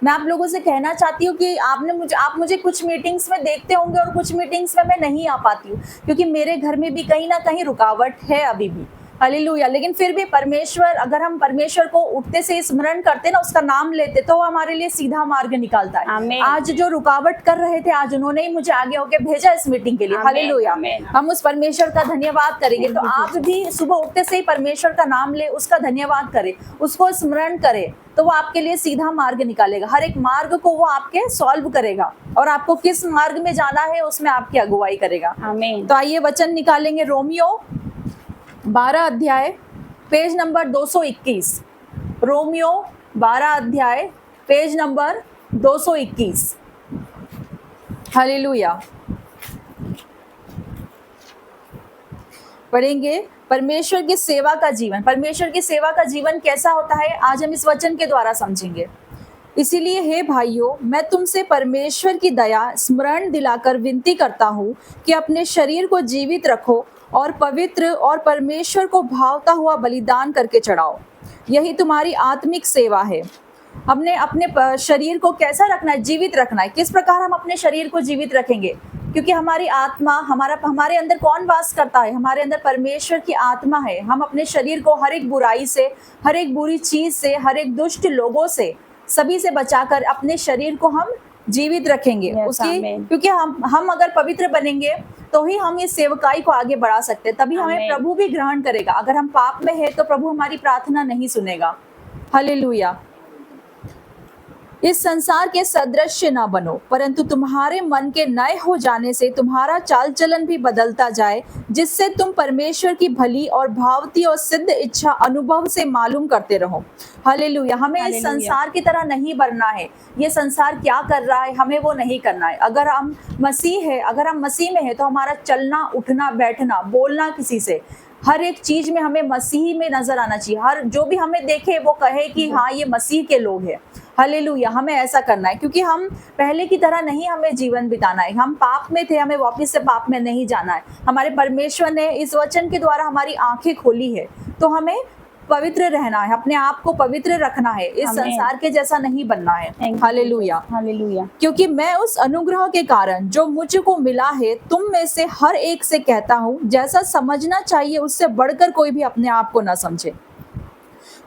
मैं आप लोगों से कहना चाहती हूँ कि आप मुझे कुछ मीटिंग्स में देखते होंगे और कुछ मीटिंग्स में मैं नहीं आ पाती हूँ, क्योंकि मेरे घर में भी कहीं ना कहीं रुकावट है अभी भी। हालेलुया। लेकिन फिर भी परमेश्वर, अगर हम परमेश्वर को उठते से स्मरण करते ना, उसका नाम लेते, तो वो हमारे लिए सीधा मार्ग निकालता है। आमीन। आज जो रुकावट कर रहे थे, आज उन्होंने ही मुझे आगे होके भेजा इस मीटिंग के लिए। आमीन, हालेलुया। आमीन। हम उस परमेश्वर का धन्यवाद करेंगे। तो आप भी सुबह उठते से ही परमेश्वर का नाम ले, उसका धन्यवाद करें, उसको स्मरण करें, तो वो आपके लिए सीधा मार्ग निकालेगा। हर एक मार्ग को वो आपके सॉल्व करेगा और आपको किस मार्ग में जाना है उसमें आपकी अगुवाई करेगा। आमीन। तो आइए वचन निकालेंगे। रोमियो 12 अध्याय पेज नंबर 221। रोमियो 12 अध्याय पेज नंबर 221। हालेलुया। पढ़ेंगे परमेश्वर की सेवा का जीवन। परमेश्वर की सेवा का जीवन कैसा होता है, आज हम इस वचन के द्वारा समझेंगे। इसीलिए हे भाइयों, मैं तुमसे परमेश्वर की दया स्मरण दिलाकर विनती करता हूँ कि अपने शरीर को जीवित रखो और पवित्र और परमेश्वर को भावता हुआ बलिदान करके चढ़ाओ, यही तुम्हारी आत्मिक सेवा है। हमने अपने शरीर को कैसा रखना है, जीवित रखना है। किस प्रकार हम अपने शरीर को जीवित रखेंगे, क्योंकि हमारी आत्मा, हमारे अंदर कौन वास करता है, हमारे अंदर परमेश्वर की आत्मा है। हम अपने शरीर को हर एक बुराई से, हर एक बुरी चीज से, हर एक दुष्ट लोगों से, सभी से बचाकर अपने शरीर को हम जीवित रखेंगे। उसकी क्योंकि हम अगर पवित्र बनेंगे तो ही हम इस सेवकाई को आगे बढ़ा सकते हैं, तभी हमें प्रभु भी ग्रहण करेगा। अगर हम पाप में है तो प्रभु हमारी प्रार्थना नहीं सुनेगा। हालेलुया। इस संसार के सदृश्य ना बनो, परंतु तुम्हारे मन के नए हो जाने से तुम्हारा चाल चलन भी बदलता जाए, जिससे तुम परमेश्वर की भली और भावती और सिद्ध इच्छा अनुभव से मालूम करते रहो। हालेलुया। हमें इस संसार की तरह नहीं बनना है। ये संसार क्या कर रहा है, हमें वो नहीं करना है। अगर हम मसीह में है तो हमारा चलना, उठना, बैठना, बोलना, किसी से हर एक चीज में हमें मसीह में नजर आना चाहिए। हर जो भी हमें देखे वो कहे कि हाँ ये मसीह के लोग हैं। हालेलुया। हमें ऐसा करना है, क्योंकि हम पहले की तरह नहीं हमें जीवन बिताना है। हम पाप में थे, हमें वापस से पाप में नहीं जाना है। हमारे परमेश्वर ने इस वचन के द्वारा हमारी आंखें खोली है, तो हमें पवित्र रहना है, अपने आप को पवित्र रखना है, इस संसार के जैसा नहीं बनना है। हालेलुया। हालेलुया। क्योंकि मैं उस अनुग्रह के कारण जो मुझको मिला है, तुम में से हर एक से कहता हूँ, जैसा समझना चाहिए उससे बढ़कर कोई भी अपने आप को न समझे,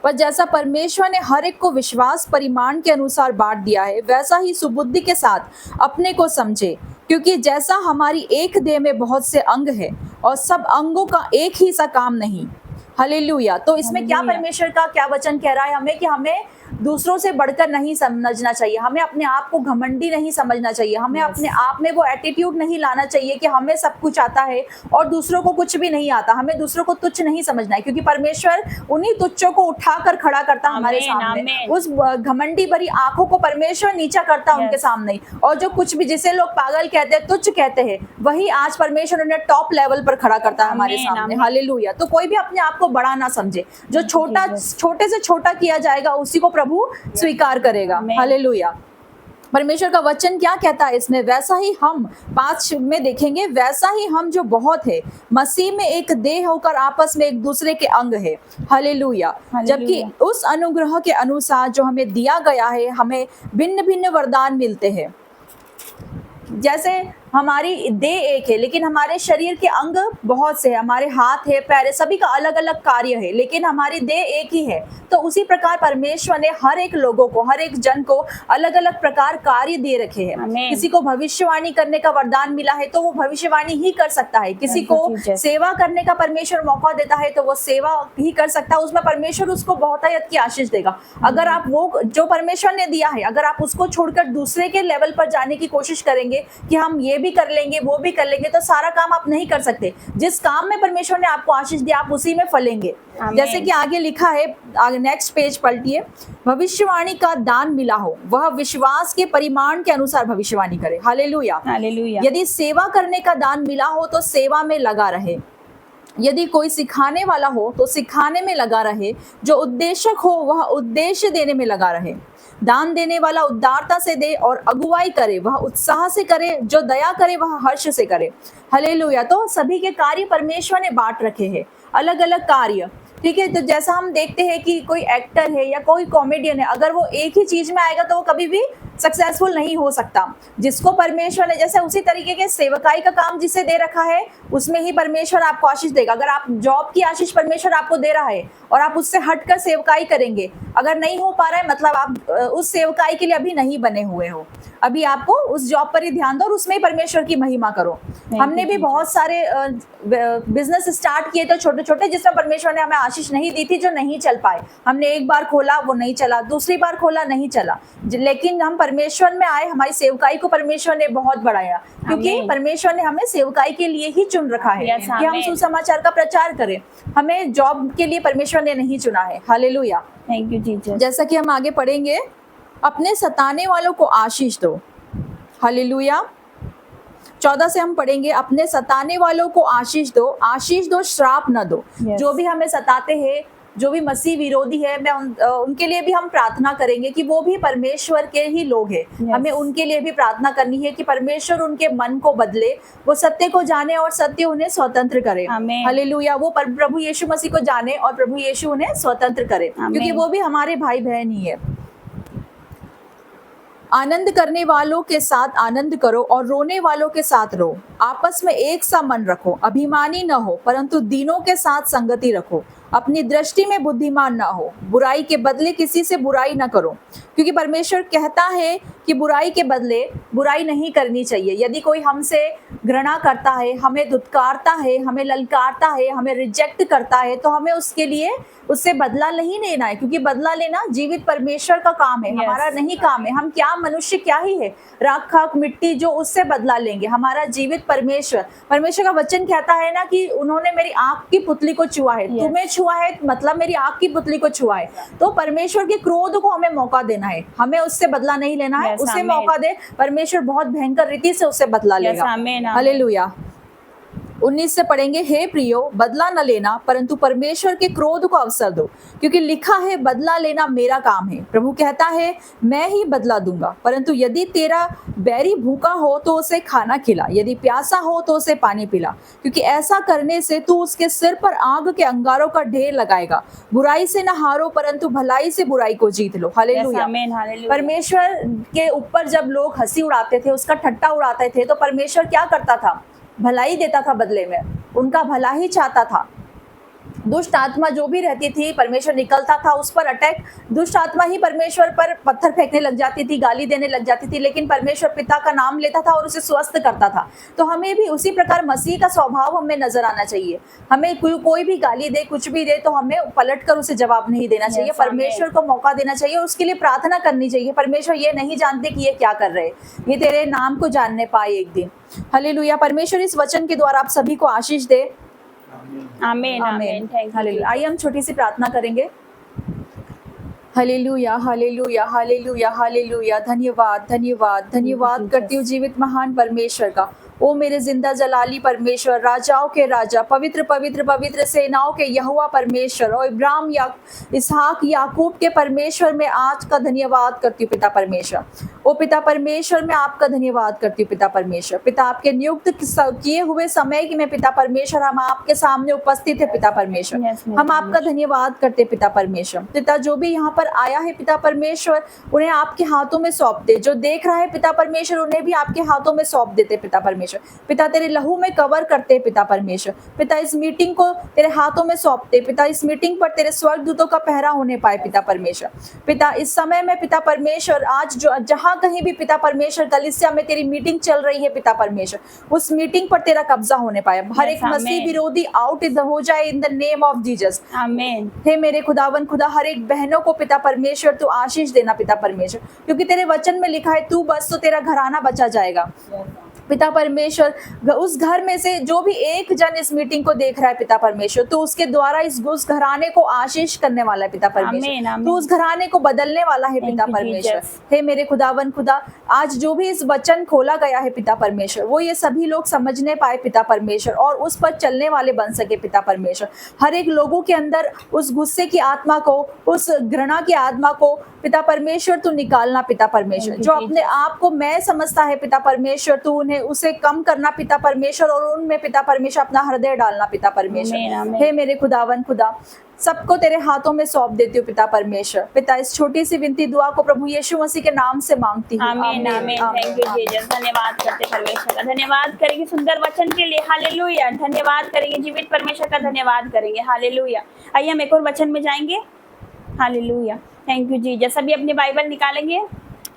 पर जैसा परमेश्वर ने हर एक को विश्वास परिमाण के अनुसार बांट दिया है, वैसा ही सुबुद्धि के साथ अपने को समझे। क्योंकि जैसा हमारी एक देह में बहुत से अंग है और सब अंगों का एक ही सा काम नहीं। हालेलुया। तो इसमें क्या परमेश्वर का क्या वचन कह रहा है हमें, कि हमें दूसरों से बढ़कर नहीं समझना चाहिए, हमें अपने आप को घमंडी नहीं समझना चाहिए, हमें अपने आप में वो एटीट्यूड नहीं लाना चाहिए कि हमें सब कुछ आता है और दूसरों को कुछ भी नहीं आता। हमें दूसरों को तुच्छ नहीं समझना है, क्योंकि परमेश्वर उन्हीं तुच्छों को उठाकर खड़ा करता है हमारे सामने। उस घमंडी भरी आंखों को परमेश्वर नीचा करता है उनके सामने। और जो कुछ भी, जिसे लोग पागल कहते हैं, तुच्छ कहते हैं, वही आज परमेश्वर उन्हें टॉप लेवल पर खड़ा करता है हमारे सामने। हालेलुया। तो कोई भी अपने आप को बड़ा ना समझे। जो छोटे से छोटा किया जाएगा उसी को प्रभु स्वीकार करेगा। हालेलुया। परमेश्वर का वचन क्या कहता है इसमें, वैसा ही हम 5 में देखेंगे, वैसा ही हम जो बहुत है मसीह में एक देह होकर आपस में एक दूसरे के अंग है। हालेलुया। जबकि उस अनुग्रह के अनुसार जो हमें दिया गया है, हमें भिन्न भिन्न वरदान मिलते हैं। जैसे हमारी देह एक है लेकिन हमारे शरीर के अंग बहुत से हैं, हमारे हाथ है, पैर है, सभी का अलग अलग कार्य है लेकिन हमारी देह एक ही है। तो उसी प्रकार परमेश्वर ने हर एक लोगों को, हर एक जन को अलग अलग प्रकार कार्य दे रखे हैं। आमीन। किसी को भविष्यवाणी करने का वरदान मिला है तो वो भविष्यवाणी ही कर सकता है, किसी Thank you, को Jesus. सेवा करने का परमेश्वर मौका देता है तो वो सेवा ही कर सकता है, उसमें परमेश्वर उसको बहुतायत की आशीष देगा। अगर आप वो जो परमेश्वर ने दिया है अगर आप उसको छोड़कर दूसरे के लेवल पर जाने की कोशिश करेंगे कि हम ये भी कर लेंगे वो भी कर लेंगे तो सारा काम आप नहीं कर सकते। जिस काम में परमेश्वर ने आपको आशीष दिया आप उसी में फलेंगे। आमीन। जैसे कि आगे लिखा है, आगे नेक्स्ट पेज पलटिए, भविष्यवाणी का दान मिला हो वह विश्वास के परिमाण के अनुसार भविष्यवाणी करे। हालेलुया। हालेलुया। यदि सेवा करने का दान मिला हो तो सेवा में लगा रहे, यदि कोई सिखाने वाला हो तो सिखाने में लगा रहे, जो उद्देशक हो वह उद्देश्य देने में लगा रहे। दान देने वाला उदारता से दे और अगुवाई करे वह उत्साह से करे, जो दया करे वह हर्ष से करे। हालेलुया। तो सभी के कार्य परमेश्वर ने बांट रखे हैं, अलग अलग कार्य, ठीक है। तो जैसा हम देखते हैं कि कोई एक्टर है या कोई कॉमेडियन है, अगर वो एक ही चीज में आएगा तो वो कभी भी सक्सेसफुल नहीं हो सकता। जिसको परमेश्वर ने, जैसे उसी तरीके के सेवकाई का काम जिसे दे रखा है उसमें ही परमेश्वर आपको आशीष देगा। अगर आप जॉब की आशीष परमेश्वर आपको दे रहा है और आप उससे हटकर सेवकाई करेंगे, अगर नहीं हो पा रहा है मतलब आप उस सेवकाई के लिए अभी नहीं बने हुए हो, अभी आपको उस जॉब पर ही ध्यान दो और उसमें ही परमेश्वर की महिमा करो। हमने भी बहुत सारे बिजनेस स्टार्ट किए थे छोटे छोटे, जिसमें परमेश्वर ने हमें आशीष नहीं दी थी, जो नहीं चल पाए। हमने एक बार खोला वो नहीं चला, दूसरी बार खोला नहीं चला, लेकिन हम परमेश्वर में आए, हमारी सेवकाई को परमेश्वर ने बहुत बढ़ाया, क्योंकि आमीन। परमेश्वर ने हमें सेवकाई के लिए ही चुन रखा है Yes, कि हम आमीन। सुसमाचार का प्रचार करें। हमें जॉब के लिए परमेश्वर ने नहीं चुना है। हालेलुया। Thank you Jesus. जैसा कि हम आगे पढ़ेंगे, अपने सताने वालों को आशीष दो। हालेलुया। 14 से हम पढ़ेंगे, अपने सताने वालों को आशीष दो, श्राप न दो। Yes. जो भी हमें सताते हैं, जो भी मसीह विरोधी है, मैं उनके लिए भी हम प्रार्थना करेंगे कि वो भी परमेश्वर के ही लोग हैं। Yes. हमें उनके लिए भी प्रार्थना करनी है कि परमेश्वर उनके मन को बदले, वो सत्य को जाने और सत्य उन्हें स्वतंत्र करे। आमीन। हालेलुया। वो प्रभु यीशु मसीह को जाने और प्रभु यीशु उन्हें स्वतंत्र करे, आमीन। क्योंकि वो भी हमारे भाई बहन ही है। आनंद करने वालों के साथ आनंद करो और रोने वालों के साथ रो। आपस में एक सा मन रखो, अभिमानी न हो परंतु दीनों के साथ संगति रखो। अपनी दृष्टि में बुद्धिमान ना हो, बुराई के बदले किसी से बुराई ना करो, क्योंकि परमेश्वर कहता है कि बुराई के बदले बुराई नहीं करनी चाहिए। यदि कोई हमसे घृणा करता है, हमें धुतकारता है, हमें ललकारता है, हमें रिजेक्ट करता है, तो हमें उसके लिए उससे बदला नहीं लेना है, क्योंकि बदला लेना जीवित परमेश्वर का काम है। Yes. हमारा नहीं काम है। हम क्या मनुष्य क्या ही है, राख खाक मिट्टी, जो उससे बदला लेंगे। हमारा जीवित परमेश्वर का वचन कहता है ना कि उन्होंने मेरी आंख की पुतली को छुआ है। Yes. तुम्हें छुआ है मतलब मेरी आंख की पुतली को छुआ है। तो परमेश्वर के क्रोध को हमें मौका देना है, हमें उससे बदला नहीं लेना है। Yes, उसे आमीन। मौका दे, परमेश्वर बहुत भयंकर रीति से उससे बदला Yes, लेगा। आमीन, आमीन। हालेलुया। 19 से पढ़ेंगे, हे प्रियो बदला न लेना परंतु परमेश्वर के क्रोध को अवसर दो, क्योंकि लिखा है बदला लेना मेरा काम है। प्रभु कहता है मैं ही बदला दूंगा। परंतु यदि तेरा बैरी भूखा हो तो उसे खाना खिला, यदि प्यासा हो तो उसे पानी पिला, क्योंकि ऐसा करने से तू उसके सिर पर आग के अंगारों का ढेर लगाएगा। बुराई से न हारो परंतु भलाई से बुराई को जीत लो। हालेलुया। आमीन, हालेलुया। परमेश्वर के ऊपर जब लोग हंसी उड़ाते थे, उसका ठट्टा उड़ाते थे, तो परमेश्वर क्या करता था? भलाई देता था बदले में, उनका भला ही चाहता था। दुष्ट आत्मा जो भी रहती थी, परमेश्वर निकलता था उस पर अटैक। दुष्ट आत्मा ही परमेश्वर पर पत्थर फेंकने लग जाती थी, गाली देने लग जाती थी, लेकिन परमेश्वर पिता का नाम लेता था और उसे स्वस्थ करता था। तो हमें भी उसी प्रकार मसीह का स्वभाव हमें नजर आना चाहिए। हमें कोई भी गाली दे, कुछ भी दे, तो हमें पलट कर उसे जवाब नहीं देना चाहिए। Yes, परमेश्वर को मौका देना चाहिए, उसके लिए प्रार्थना करनी चाहिए। परमेश्वर ये नहीं जानते कि ये क्या कर रहे, ये तेरे नाम को जानने पाए एक दिन। हालेलुया। परमेश्वर इस वचन के द्वारा आप सभी को आशीष दे। आमीन, आमीन। Thank you. हालेलुया। आइए हम छोटी सी प्रार्थना करेंगे। Hallelujah, hallelujah, hallelujah, hallelujah. धन्यवाद, धन्यवाद, धन्यवाद करती हूँ जीवित महान परमेश्वर का। ओ मेरे जिंदा जलाली परमेश्वर, राजाओं के राजा, पवित्र पवित्र पवित्र सेनाओं के यहोवा परमेश्वर और इब्राहिम इसहाक याकूब के परमेश्वर, मैं आज का धन्यवाद करती हूँ पिता परमेश्वर। ओ पिता परमेश्वर, मैं आपका धन्यवाद करती हूँ पिता परमेश्वर। पिता आपके नियुक्त किए हुए समय की मैं पिता परमेश्वर हम आपके सामने उपस्थित है पिता परमेश्वर। हम आपका धन्यवाद करते पिता परमेश्वर। पिता जो भी यहाँ पर आया है पिता परमेश्वर, उन्हें आपके हाथों में सौंप दे। जो देख रहा है पिता परमेश्वर, उन्हें भी आपके हाथों में सौंप देते पिता परमेश्वर। पिता तेरे लहू में कवर करते पिता परमेश्वर। पिता इस मीटिंग को तेरे हाथों में सौंपते। पिता इस मीटिंग पर तेरे स्वर्गदूतों का पहरा होने पाए पिता परमेश्वर। पिता इस समय में पिता परमेश्वर, आज जो जहां कहीं भी पिता परमेश्वर कलीसिया में तेरी मीटिंग चल रही है पिता परमेश्वर, उस मीटिंग पर तेरा कब्जा होने पाए। हर एक मसीह विरोधी आउट हो जाए इन द नेम ऑफ जीसस। आमीन। हे मेरे खुदावन खुदा, हर एक बहनों को पिता परमेश्वर तू आशीष देना पिता परमेश्वर, क्योंकि तेरे वचन में लिखा है तू बस तो तेरा घराना बचा जाएगा पिता परमेश्वर। उस घर में से जो भी एक जन इस मीटिंग को देख रहा है पिता परमेश्वर, तो उसके द्वारा उस घराने को आशीष करने वाला है पिता परमेश्वर। तो उस घराने को बदलने वाला है पिता परमेश्वर। हे मेरे खुदावन खुदा, आज जो भी इस वचन खोला गया है पिता परमेश्वर, वो ये सभी लोग समझने पाए पिता परमेश्वर और उस पर चलने वाले बन सके पिता परमेश्वर। हर एक लोगों के अंदर उस गुस्से की आत्मा को, उस घृणा की आत्मा को पिता परमेश्वर तू निकालना पिता परमेश्वर। जो अपने आप को मैं समझता है पिता परमेश्वर, तू उन्हें उसे कम करना पिता परमेश्वर और उनमें पिता परमेश्वर अपना हृदय डालना पिता परमेश्वर। हे मेरे खुदावन खुदा, सबको तेरे हाथों में सौंप देती हूँ पिता परमेश्वर। पिता इस छोटी सी विनती दुआ को प्रभु यीशु मसीह के नाम से मांगती हूँ। आमीन आमीन। Thank you Jesus. धन्यवाद करते परमेश्वर का, धन्यवाद करेंगे सुंदर वचन के लिए। हालेलुया। धन्यवाद करेंगे जीवित परमेश्वर का, धन्यवाद करेंगे। हालेलुया। आइए हम एक और वचन में जाएंगे। हालेलुया। Thank you Jesus. सभी अपनी बाइबल निकालेंगे।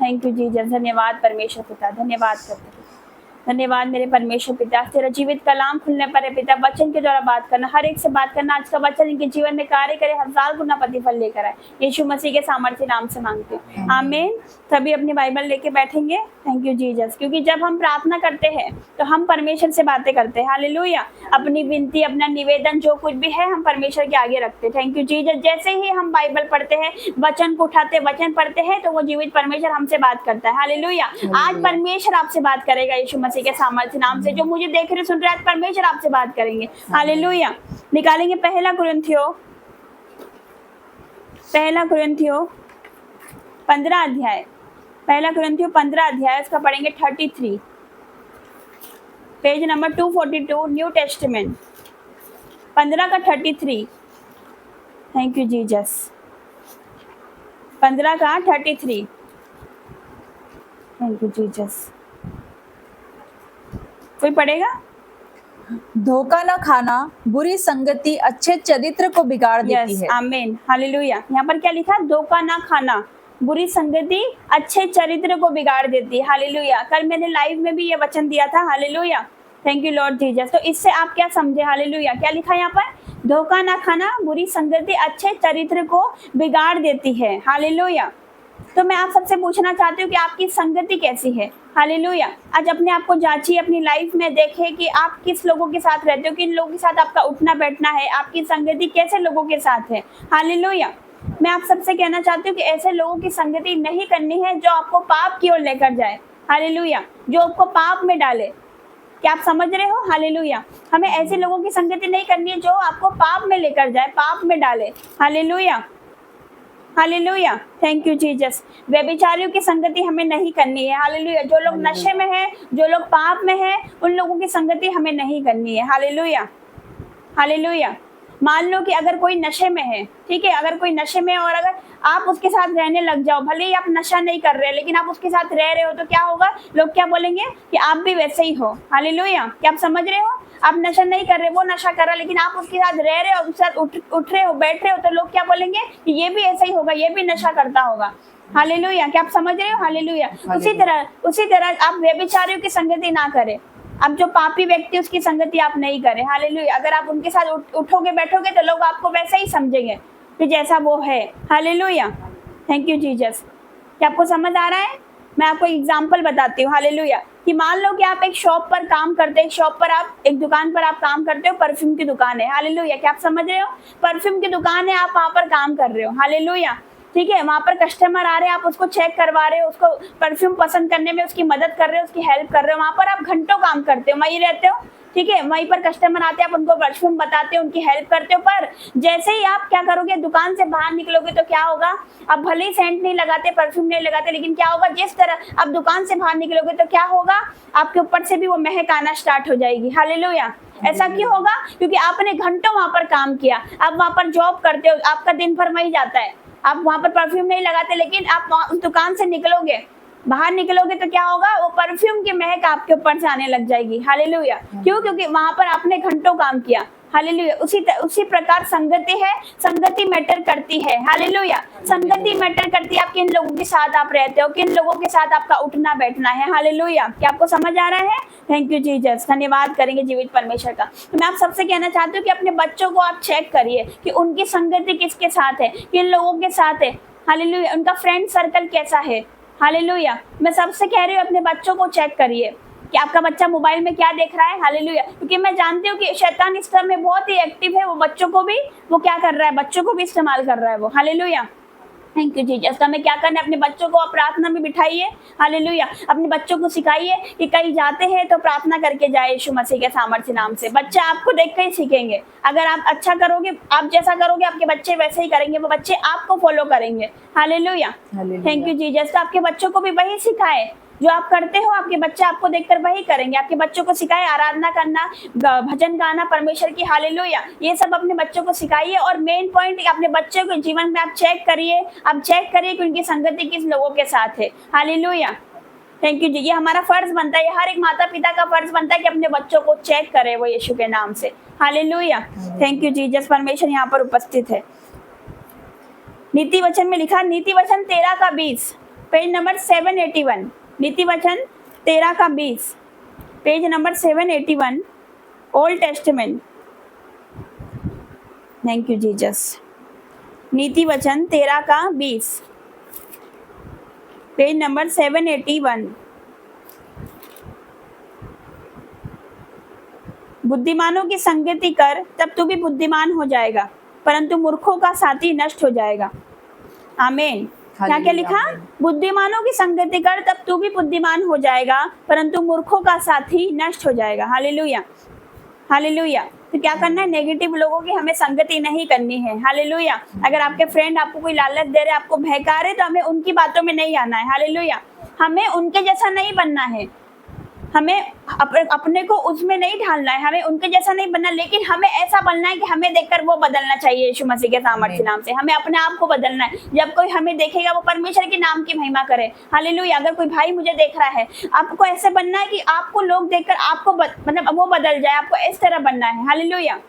Thank you Jesus. धन्यवाद परमेश्वर पिता, धन्यवाद करते हैं। धन्यवाद मेरे परमेश्वर पिता, तेरा जीवित कलाम खुलने पर है पिता, वचन के द्वारा बात करना, हर एक से बात करना। आज का वचन इनके जीवन में कार्य करे, 1000 गुना प्रतिफल लेकर आए। यीशु मसीह के सामर्थ्य नाम से मांगते हैं, आमीन। सभी अपनी बाइबल लेके बैठेंगे। Thank you Jesus. क्योंकि जब हम प्रार्थना करते हैं तो हम परमेश्वर से बातें करते हैं। हालेलुया। अपनी विनती, अपना निवेदन, जो कुछ भी है हम परमेश्वर के आगे रखते हैं। Thank you Jesus. जैसे ही हम बाइबल पढ़ते हैं, वचन को उठाते, वचन पढ़ते हैं, तो वो जीवित परमेश्वर हमसे बात करता है। हालेलुया। आज परमेश्वर आपसे बात करेगा यीशु मसीह के सामर्थ्य नाम से। जो मुझे देख रहे सुन रहे, आज परमेश्वर आपसे बात करेंगे। हालेलुया। निकालेंगे पहला कुरिन्थियों 15 अध्याय। पहला कुरिन्थियों 15 अध्याय, उसका पढ़ेंगे 33, पेज नंबर 242, न्यू टेस्टामेंट, 15 का 33। Thank you Jesus. 15 का 33। Thank you Jesus. कोई पढ़ेगा? धोखा न खाना, बुरी संगति अच्छे चरित्र को बिगाड़ देती है। आमीन। हालेलुया। यहाँ पर क्या लिखा? धोखा ना खाना, बुरी संगति अच्छे चरित्र को बिगाड़ देती है। हालेलुया। कल मैंने लाइव में भी ये वचन दिया था। Hallelujah. Thank you Lord Jesus. तो इससे आप क्या समझे? हालेलुया। क्या लिखा यहाँ पर? धोखा ना खाना, बुरी संगति अच्छे चरित्र को बिगाड़ देती है। हालेलुया। तो मैं आप सबसे पूछना चाहती हूँ कि आपकी संगति कैसी है? हालेलुया। आज अपने आप को जांचिए, अपनी लाइफ में देखें कि आप किस लोगों के साथ रहते हो, किन लोगों के साथ आपका उठना बैठना है, आपकी संगति कैसे लोगों के साथ है। हालेलुया। मैं आप सबसे कहना चाहती हूँ कि ऐसे लोगों की संगति नहीं करनी है जो आपको पाप की ओर लेकर जाए। हालेलुया। जो आपको पाप में डाले। क्या आप समझ रहे हो? हालेलुया। हमें ऐसे लोगों की संगति नहीं करनी है जो आपको पाप में लेकर जाए, पाप में डाले। Hallelujah. Hallelujah. Thank you Jesus. व्यभिचारियों की संगति हमें नहीं करनी है। हालेलुया। जो लोग नशे में हैं, जो लोग पाप में हैं, उन लोगों की संगति हमें नहीं करनी है। हालेलुया। हालेलुया। मान लो कि अगर कोई नशे में है, ठीक है, अगर कोई नशे में है और अगर आप उसके साथ रहने लग जाओ, भले ही आप नशा नहीं कर रहे लेकिन आप उसके साथ रह रहे हो, तो क्या होगा? लोग क्या बोलेंगे? कि आप भी वैसे ही हो। हालेलुया। क्या आप समझ रहे हो? आप नशा नहीं कर रहे, वो नशा कर रहा, लेकिन आप उसके साथ रह रहे हो, उसके साथ उठ रहे हो, बैठ रहे हो, तो लोग क्या बोलेंगे? कि ये भी ऐसा ही होगा, ये भी नशा करता होगा। हालेलुया। क्या आप समझ रहे हो? हालेलुया। उसी तरह आप व्यभिचारियों की संगति ना करें। अब जो पापी व्यक्ति, उसकी संगति आप नहीं करें। हालेलुया। अगर आप उनके साथ उठोगे बैठोगे तो लोग आपको वैसे ही समझेंगे कि जैसा वो है। हालेलुया। Thank you Jesus. क्या आपको समझ आ रहा है? मैं आपको एग्जांपल बताती हूँ। हालेलुया। कि मान लो कि आप एक शॉप पर काम करते हैं, एक दुकान पर आप काम करते हो, परफ्यूम की दुकान है। हालेलुया। क्या आप समझ रहे हो? परफ्यूम की दुकान है, आप वहां पर काम कर रहे हो। हालेलुया। ठीक है, वहां पर कस्टमर आ रहे हैं, आप उसको चेक करवा रहे हो, उसको परफ्यूम पसंद करने में उसकी मदद कर रहे हो, उसकी हेल्प कर रहे हो, वहां पर आप घंटों काम करते हो, वहीं रहते हो, ठीक है, वहीं पर कस्टमर आते हैं, आप उनको परफ्यूम बताते हो, उनकी हेल्प करते हो। पर जैसे ही आप क्या करोगे, दुकान से बाहर निकलोगे तो क्या होगा, आप भले ही सेंट नहीं लगाते, परफ्यूम नहीं लगाते, लेकिन क्या होगा, जिस तरह आप दुकान से बाहर निकलोगे तो क्या होगा, आपके ऊपर से भी वो महक आना स्टार्ट हो जाएगी। हालेलुया। ऐसा क्यों होगा? क्योंकि आपने घंटों वहां पर काम किया, आप वहां पर जॉब करते हो, आपका दिन भर वही जाता है, आप वहां पर परफ्यूम नहीं लगाते, लेकिन आप उस दुकान से निकलोगे, बाहर निकलोगे तो क्या होगा, वो परफ्यूम की महक आपके ऊपर से आने लग जाएगी। हालेलुया। क्यों? क्योंकि वहां पर आपने घंटों काम किया। हालेलुया। उसी प्रकार संगति है, संगति मैटर करती है। हालेलुया। संगति मैटर करती है, आप किन लोगों के साथ आप रहते हो, किन लोगों के साथ आपका उठना बैठना है। हालेलुया। क्या आपको समझ आ रहा है? Thank you Jesus. धन्यवाद करेंगे जीवित परमेश्वर का। तो मैं आप सबसे कहना चाहती हूँ कि अपने बच्चों को आप चेक करिए कि उनकी संगति किसके साथ है, किन लोगों के साथ है। हालेलुया। उनका फ्रेंड सर्कल कैसा है। हालेलुया। मैं सबसे कह रही हूँ अपने बच्चों को चेक करिए कि आपका बच्चा मोबाइल में क्या देख रहा है। हालेलुया। क्योंकि मैं जानती हूँ कि शैतान इस तरह में बहुत ही एक्टिव है, वो बच्चों को भी वो क्या कर रहा है, बच्चों को भी इस्तेमाल कर रहा है वो। हालेलुया। Thank you Jesus. तो हमें क्या करना है, अपने बच्चों को प्रार्थना में बिठाइए। हालेलुया। अपने बच्चों को सिखाइए कि कहीं जाते हैं तो प्रार्थना करके जाए यीशु मसीह के सामर्थ्य नाम से। बच्चे आपको देख कर ही सीखेंगे। अगर आप अच्छा करोगे, आप जैसा करोगे आपके बच्चे वैसे ही करेंगे, वो बच्चे आपको फॉलो करेंगे। हालेलुया। Thank you Jesus. तो आपके बच्चों को भी वही सिखाए जो आप करते हो, आपके बच्चे आपको देखकर वही करेंगे। आपके बच्चों को सिखाए आराधना करना, भजन गाना परमेश्वर की। हालेलुया। ये सब अपने बच्चों को सिखाइए। और मेन पॉइंट, अपने बच्चों के जीवन में आप चेक करिए, कि उनकी संगति किस लोगों के साथ है। हालेलुया। थैंक यू जी। ये हमारा फर्ज बनता है, ये हर एक माता पिता का फर्ज बनता है कि अपने बच्चों को चेक करे वो यीशु के नाम से। हालेलुया। Thank you Jesus. परमेश्वर यहाँ पर उपस्थित है। नीति वचन में लिखा, नीति वचन 13:20, पेज नंबर 781। नीति वचन 13:20, page number 781, old testament. Thank you Jesus. नीति वचन 13:20, पेज नंबर 781। बुद्धिमानों की संगति कर, तब तू भी बुद्धिमान हो जाएगा, परंतु मूर्खों का साथी नष्ट हो जाएगा। आमीन। क्या लिखा? बुद्धिमानों की संगति कर, तब तू भी बुद्धिमान हो जाएगा, परंतु मूर्खों का साथी नष्ट हो जाएगा। हालेलुया। हालेलुया। तो क्या करना है, नेगेटिव लोगों की हमें संगति नहीं करनी है। हालेलुया। अगर आपके फ्रेंड आपको कोई लालच दे रहे, आपको बहका रहे, तो हमें उनकी बातों में नहीं आना है। हालेलुया। हमें उनके जैसा नहीं बनना है, हमें अपने को उसमें नहीं ढालना है, हमें उनके जैसा नहीं बनना, लेकिन हमें ऐसा बनना है कि हमें देखकर वो बदलना चाहिए यीशु मसीह के सामर्थ्य नाम से। हमें अपने आप को बदलना है। जब कोई हमें देखेगा वो परमेश्वर के नाम की महिमा करे। हालेलुया। अगर कोई भाई मुझे देख रहा है, आपको ऐसे बनना है कि आपको लोग देखकर आपको मतलब वो बदल जाए, आपको इस तरह बनना है। हालेलुया।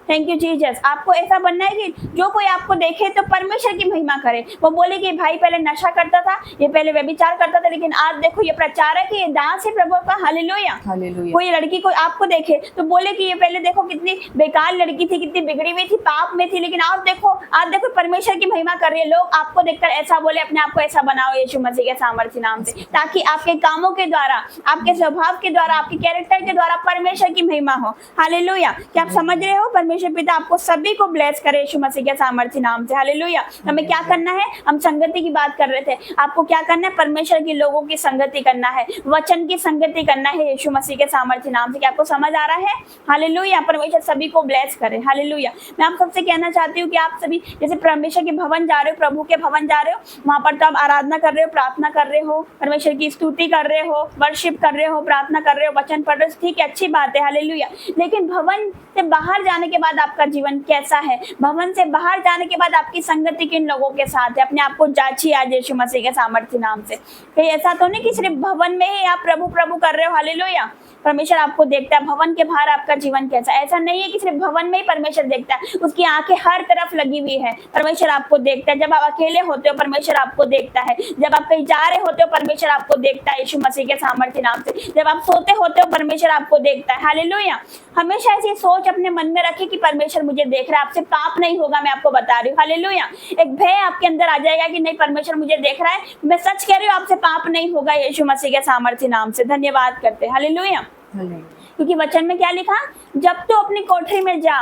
Thank you Jesus. आपको ऐसा बनना है कि जो कोई आपको देखे तो परमेश्वर की महिमा करे। वो बोले कि भाई पहले नशा करता था, ये पहले व्यभिचार करता था, लेकिन आज देखो ये प्रचारक है, ये दास है प्रभु का। हालेलुया। कोई लड़की को आपको देखे तो बोले कि ये पहले देखो कितनी बेकार लड़की थी, कितनी बिगड़ी हुई थी, पाप में थी, लेकिन आज देखो परमेश्वर की महिमा कर रही है। लोग आपको देखकर ऐसा बोले, अपने आप को ऐसा बनाओ यीशु मसीह के सामर्थ्य नाम से, ताकि आपके कामों के द्वारा, आपके स्वभाव के द्वारा, आपके कैरेक्टर के द्वारा परमेश्वर की महिमा हो। हालेलुया। क्या आप समझ रहे हो? परमेश्वर पिता आपको सभी को ब्लेस करे यीशु मसीह के सामर्थ्य नाम से। हालेलुया। हमें क्या करना है? हम संगति की बात कर रहे थे। आपको क्या करना है? परमेश्वर की लोगों की संगति करना है, वचन की संगति करना है यीशु मसीह के सामर्थ्य नाम से। क्या आपको समझ आ रहा है? हालेलुया। परमेश्वर सभी को ब्लेस करे। हालेलुया। मैं आप सबसे कहना चाहती हूँ कि आप सभी जैसे परमेश्वर के भवन जा रहे हो, प्रभु के भवन जा रहे हो, वहां पर तो आप आराधना कर रहे हो, प्रार्थना कर रहे हो, परमेश्वर की स्तुति कर रहे हो, वर्शिप कर रहे हो, प्रार्थना कर रहे हो, वचन पढ़ रहे हो, ठीक है, अच्छी बात है। हालेलुया। लेकिन भवन से बाहर जाने के बाद आपका जीवन कैसा है? भवन से बाहर जाने के बाद आपकी संगति किन लोगों के साथ है? अपने आप को जांचिए आज यीशु मसीह के सामर्थ्य नाम से। कहीं ऐसा तो नहीं कि सिर्फ भवन में ही आप प्रभु प्रभु कर रहे हो। हालेलुया। परमेश्वर आपको देखता है, भवन के बाहर आपका जीवन कैसा है। ऐसा नहीं है कि सिर्फ भवन में ही परमेश्वर देखता है, उसकी आंखें हर तरफ लगी हुई है। परमेश्वर आपको देखता है। जब आप अकेले होते हो परमेश्वर आपको देखता है, जब आप कहीं जा रहे होते हो परमेश्वर आपको देखता है यीशु मसीह के सामर्थ्य नाम से, जब आप सोते होते हो परमेश्वर आपको देखता है। हालेलुया। हमेशा ऐसी सोच अपने मन में रखिए कि परमेश्वर मुझे देख रहा है, आपसे पाप नहीं होगा, मैं आपको बता रही हूँ। हालेलुया। एक भय आपके अंदर आ जाएगा कि नहीं परमेश्वर मुझे देख रहा है, मैं सच कह रही हूँ, आपसे पाप नहीं होगा यीशु मसीह के सामर्थ्य नाम से। धन्यवाद करते हैं। हालेलुया। क्योंकि वचन में क्या लिखा? जब तू अपनी कोठरी में जा,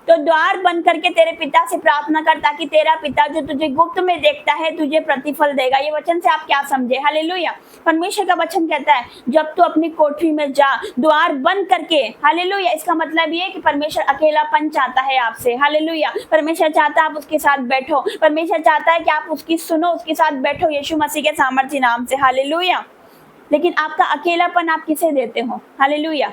तो द्वार बंद करके तेरे पिता से प्रार्थना कर, ताकि तेरा पिता जो तुझे गुप्त में देखता है तुझे प्रतिफल देगा। ये वचन से आप क्या समझे? हालेलुया। परमेश्वर का वचन कहता है जब तू अपनी कोठरी में जा द्वार बंद करके, हालेलुया। इसका मतलब ये है कि परमेश्वर अकेलापन चाहता है आपसे, हालेलुया। परमेश्वर चाहता है आप उसके साथ बैठो, परमेश्वर चाहता है कि आप उसकी सुनो, उसके साथ बैठो यीशु मसीह के सामर्थ्य नाम से, हालेलुया। लेकिन आपका अकेलापन आप किसे देते हो? Hallelujah,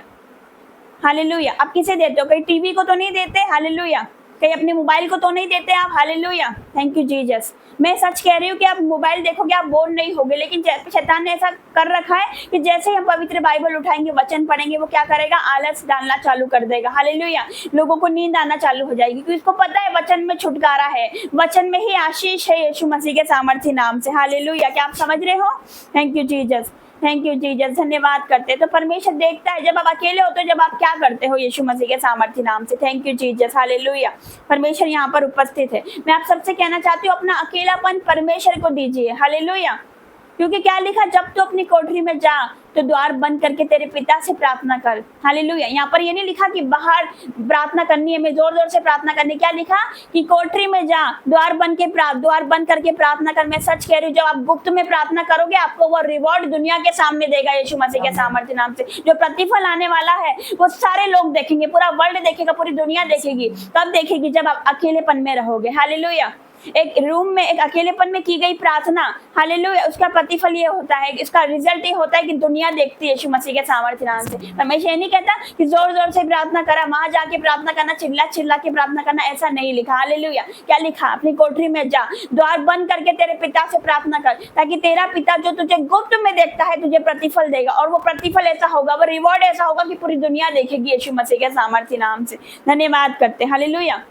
hallelujah. आप किसे देते हो? कहीं टीवी को तो नहीं देते, हालेलुया। कहीं अपने मोबाइल को तो नहीं देते आप, हालेलुया। Thank you Jesus. मैं सच कह रही हूँ कि आप मोबाइल देखोगे आप बोर नहीं होगे, लेकिन शैतान ने ऐसा कर रखा है कि जैसे ही हम पवित्र बाइबल उठाएंगे, वचन पढ़ेंगे, वो क्या करेगा? आलस डालना चालू कर देगा, हालेलुया। लोगों को नींद आना चालू हो जाएगी, क्योंकि उसको पता है वचन में छुटकारा है, वचन में ही आशीष है यीशु मसीह के सामर्थ्य नाम से, हालेलुया। क्या आप समझ रहे हो? Thank you Jesus, thank you Jesus. धन्यवाद करते हैं। तो परमेश्वर देखता है जब आप अकेले होते हो, जब आप क्या करते हो यीशु मसीह के सामर्थ्य नाम से। Thank you Jesus, hallelujah. परमेश्वर यहाँ पर उपस्थित है। मैं आप सबसे कहना चाहती हूँ अपना अकेलापन परमेश्वर को दीजिए, हालेलुया। क्योंकि क्या लिखा? जब तू अपनी कोठरी में जा तो द्वार बंद करके तेरे पिता से प्रार्थना कर, हालेलुया। यहाँ पर ये नहीं लिखा कि बाहर प्रार्थना करनी है, मैं जोर जोर से प्रार्थना करनी। क्या लिखा? कि कोठरी में जा द्वार बंद करके प्रार्थना कर। मैं सच कह रही हूँ, जब आप गुप्त में प्रार्थना करोगे आपको वो रिवॉर्ड दुनिया के सामने देगा यीशु मसीह के सामर्थ्य नाम से। जो प्रतिफल आने वाला है वो सारे लोग देखेंगे, पूरा वर्ल्ड देखेगा, पूरी दुनिया देखेगी। कब देखेगी? जब आप अकेलेपन में रहोगे, हालेलुया। एक रूम में एक अकेलेपन में की गई प्रार्थना, हालेलुया, उसका प्रतिफल ये होता है, इसका रिजल्ट ये होता है कि दुनिया देखती है यीशु मसीह के सामर्थ्य नाम से। परमेश्वर ये नहीं कहता कि जोर जोर से प्रार्थना करा, वहां जाके प्रार्थना करना, चिल्ला चिल्ला के प्रार्थना करना, ऐसा नहीं लिखा, हालेलुया। क्या लिखा? अपनी कोठरी में जा, द्वार बंद करके तेरे पिता से प्रार्थना कर, ताकि तेरा पिता जो तुझे गुप्त में देखता है तुझे प्रतिफल देगा। और वो प्रतिफल ऐसा होगा, वो रिवॉर्ड ऐसा होगा कि पूरी दुनिया देखेगी यीशु मसीह के सामर्थ्य नाम से। धन्यवाद करते, हालेलुया।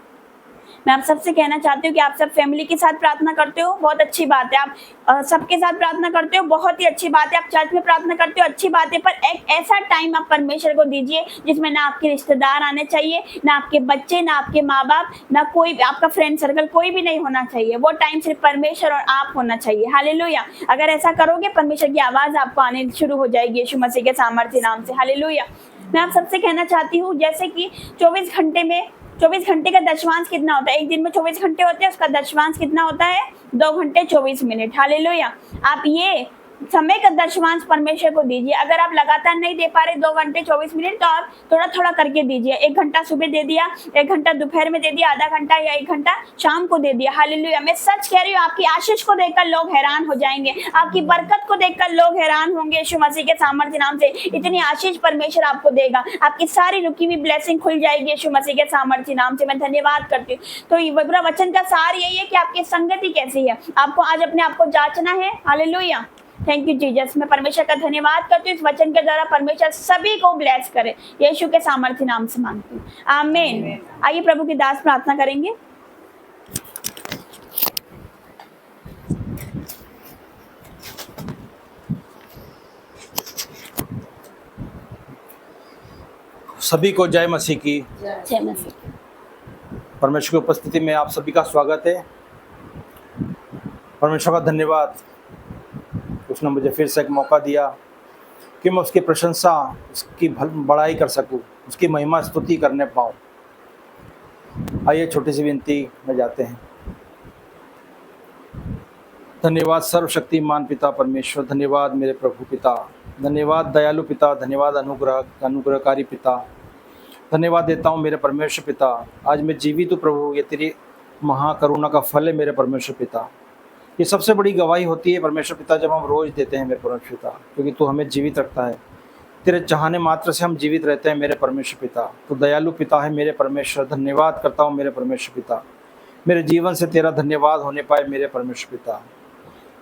मैं आप सबसे कहना चाहती हूँ कि आप सब फैमिली के साथ प्रार्थना करते हो, बहुत अच्छी बात है। आप सबके साथ प्रार्थना करते हो, बहुत ही अच्छी बात है। आप चर्च में प्रार्थना करते हो, अच्छी बात है। पर एक ऐसा टाइम आप परमेश्वर को दीजिए जिसमें ना आपके रिश्तेदार आने चाहिए, ना आपके बच्चे, ना आपके माँ बाप, ना कोई आपका फ्रेंड सर्कल, कोई भी नहीं होना चाहिए। वो टाइम सिर्फ परमेश्वर और आप होना चाहिए, हालेलुया। अगर ऐसा करोगे परमेश्वर की आवाज आपको आने शुरू हो जाएगी यीशु मसीह के सामर्थ्य नाम से, हालेलुया। मैं आप सबसे कहना चाहती हूँ, जैसे कि 24 घंटे का दशमांश कितना होता है? एक दिन में 24 घंटे होते हैं, उसका दशमांश कितना होता है? 2 घंटे 24 मिनट, हालेलुया। आप ये समय का दशमांश परमेश्वर को दीजिए। अगर आप लगातार नहीं दे पा रहे 2 घंटे 24 मिनट, तो आप थोड़ा थोड़ा करके दीजिए। 1 घंटा सुबह दे दिया, 1 घंटा दोपहर में दे दिया, आधा घंटा या 1 घंटा शाम को दे दिया, हालेलुया। मैं सच कह रही हूँ, आपकी आशीष को देखकर लोग हैरान हो जाएंगे, आपकी बरकत को देखकर लोग हैरान होंगे यीशु मसीह के सामर्थ्य नाम से। इतनी आशीष परमेश्वर आपको देगा, आपकी सारी रुकी हुई ब्लेसिंग खुल जाएगी यीशु मसीह के सामर्थ्य नाम से। मैं धन्यवाद करती हूँ। तो ये पूरा वचन का सार यही है कि आपकी संगति कैसी है, आपको आज अपने आप को जांचना है, हालेलुया। Thank you Jesus. मैं परमेश्वर का धन्यवाद करती हूँ इस वचन के द्वारा परमेश्वर सभी को ब्लेस करे, यीशु के सामर्थ्य नाम से मांगती हूँ, आमीन। आइए प्रभु की दास प्रार्थना करेंगे। सभी को जय मसीह की। जय मसीह। परमेश्वर की उपस्थिति में आप सभी का स्वागत है। परमेश्वर का धन्यवाद, उसने मुझे फिर से एक मौका दिया कि मैं उसकी प्रशंसा, उसकी बड़ाई कर सकूं, उसकी महिमा स्तुति करने पाऊं। आइए छोटी सी विनती में जाते हैं। धन्यवाद सर्वशक्तिमान पिता परमेश्वर, धन्यवाद मेरे प्रभु पिता, धन्यवाद दयालु पिता, धन्यवाद अनुग्रहकारी पिता, धन्यवाद देता हूँ मेरे परमेश्वर पिता। आज मैं जीवित हूँ प्रभु, ये तेरी महाकरुणा का फल है मेरे परमेश्वर पिता। ये सबसे बड़ी गवाही होती है परमेश्वर पिता जब हम रोज़ देते हैं मेरे परमेश्वर पिता, क्योंकि तू हमें जीवित रखता है। तेरे चाहने मात्र से हम जीवित रहते हैं मेरे परमेश्वर पिता। तो दयालु पिता है मेरे परमेश्वर, धन्यवाद करता हूँ मेरे परमेश्वर पिता। मेरे जीवन से तेरा धन्यवाद होने पाए मेरे परमेश्वर पिता।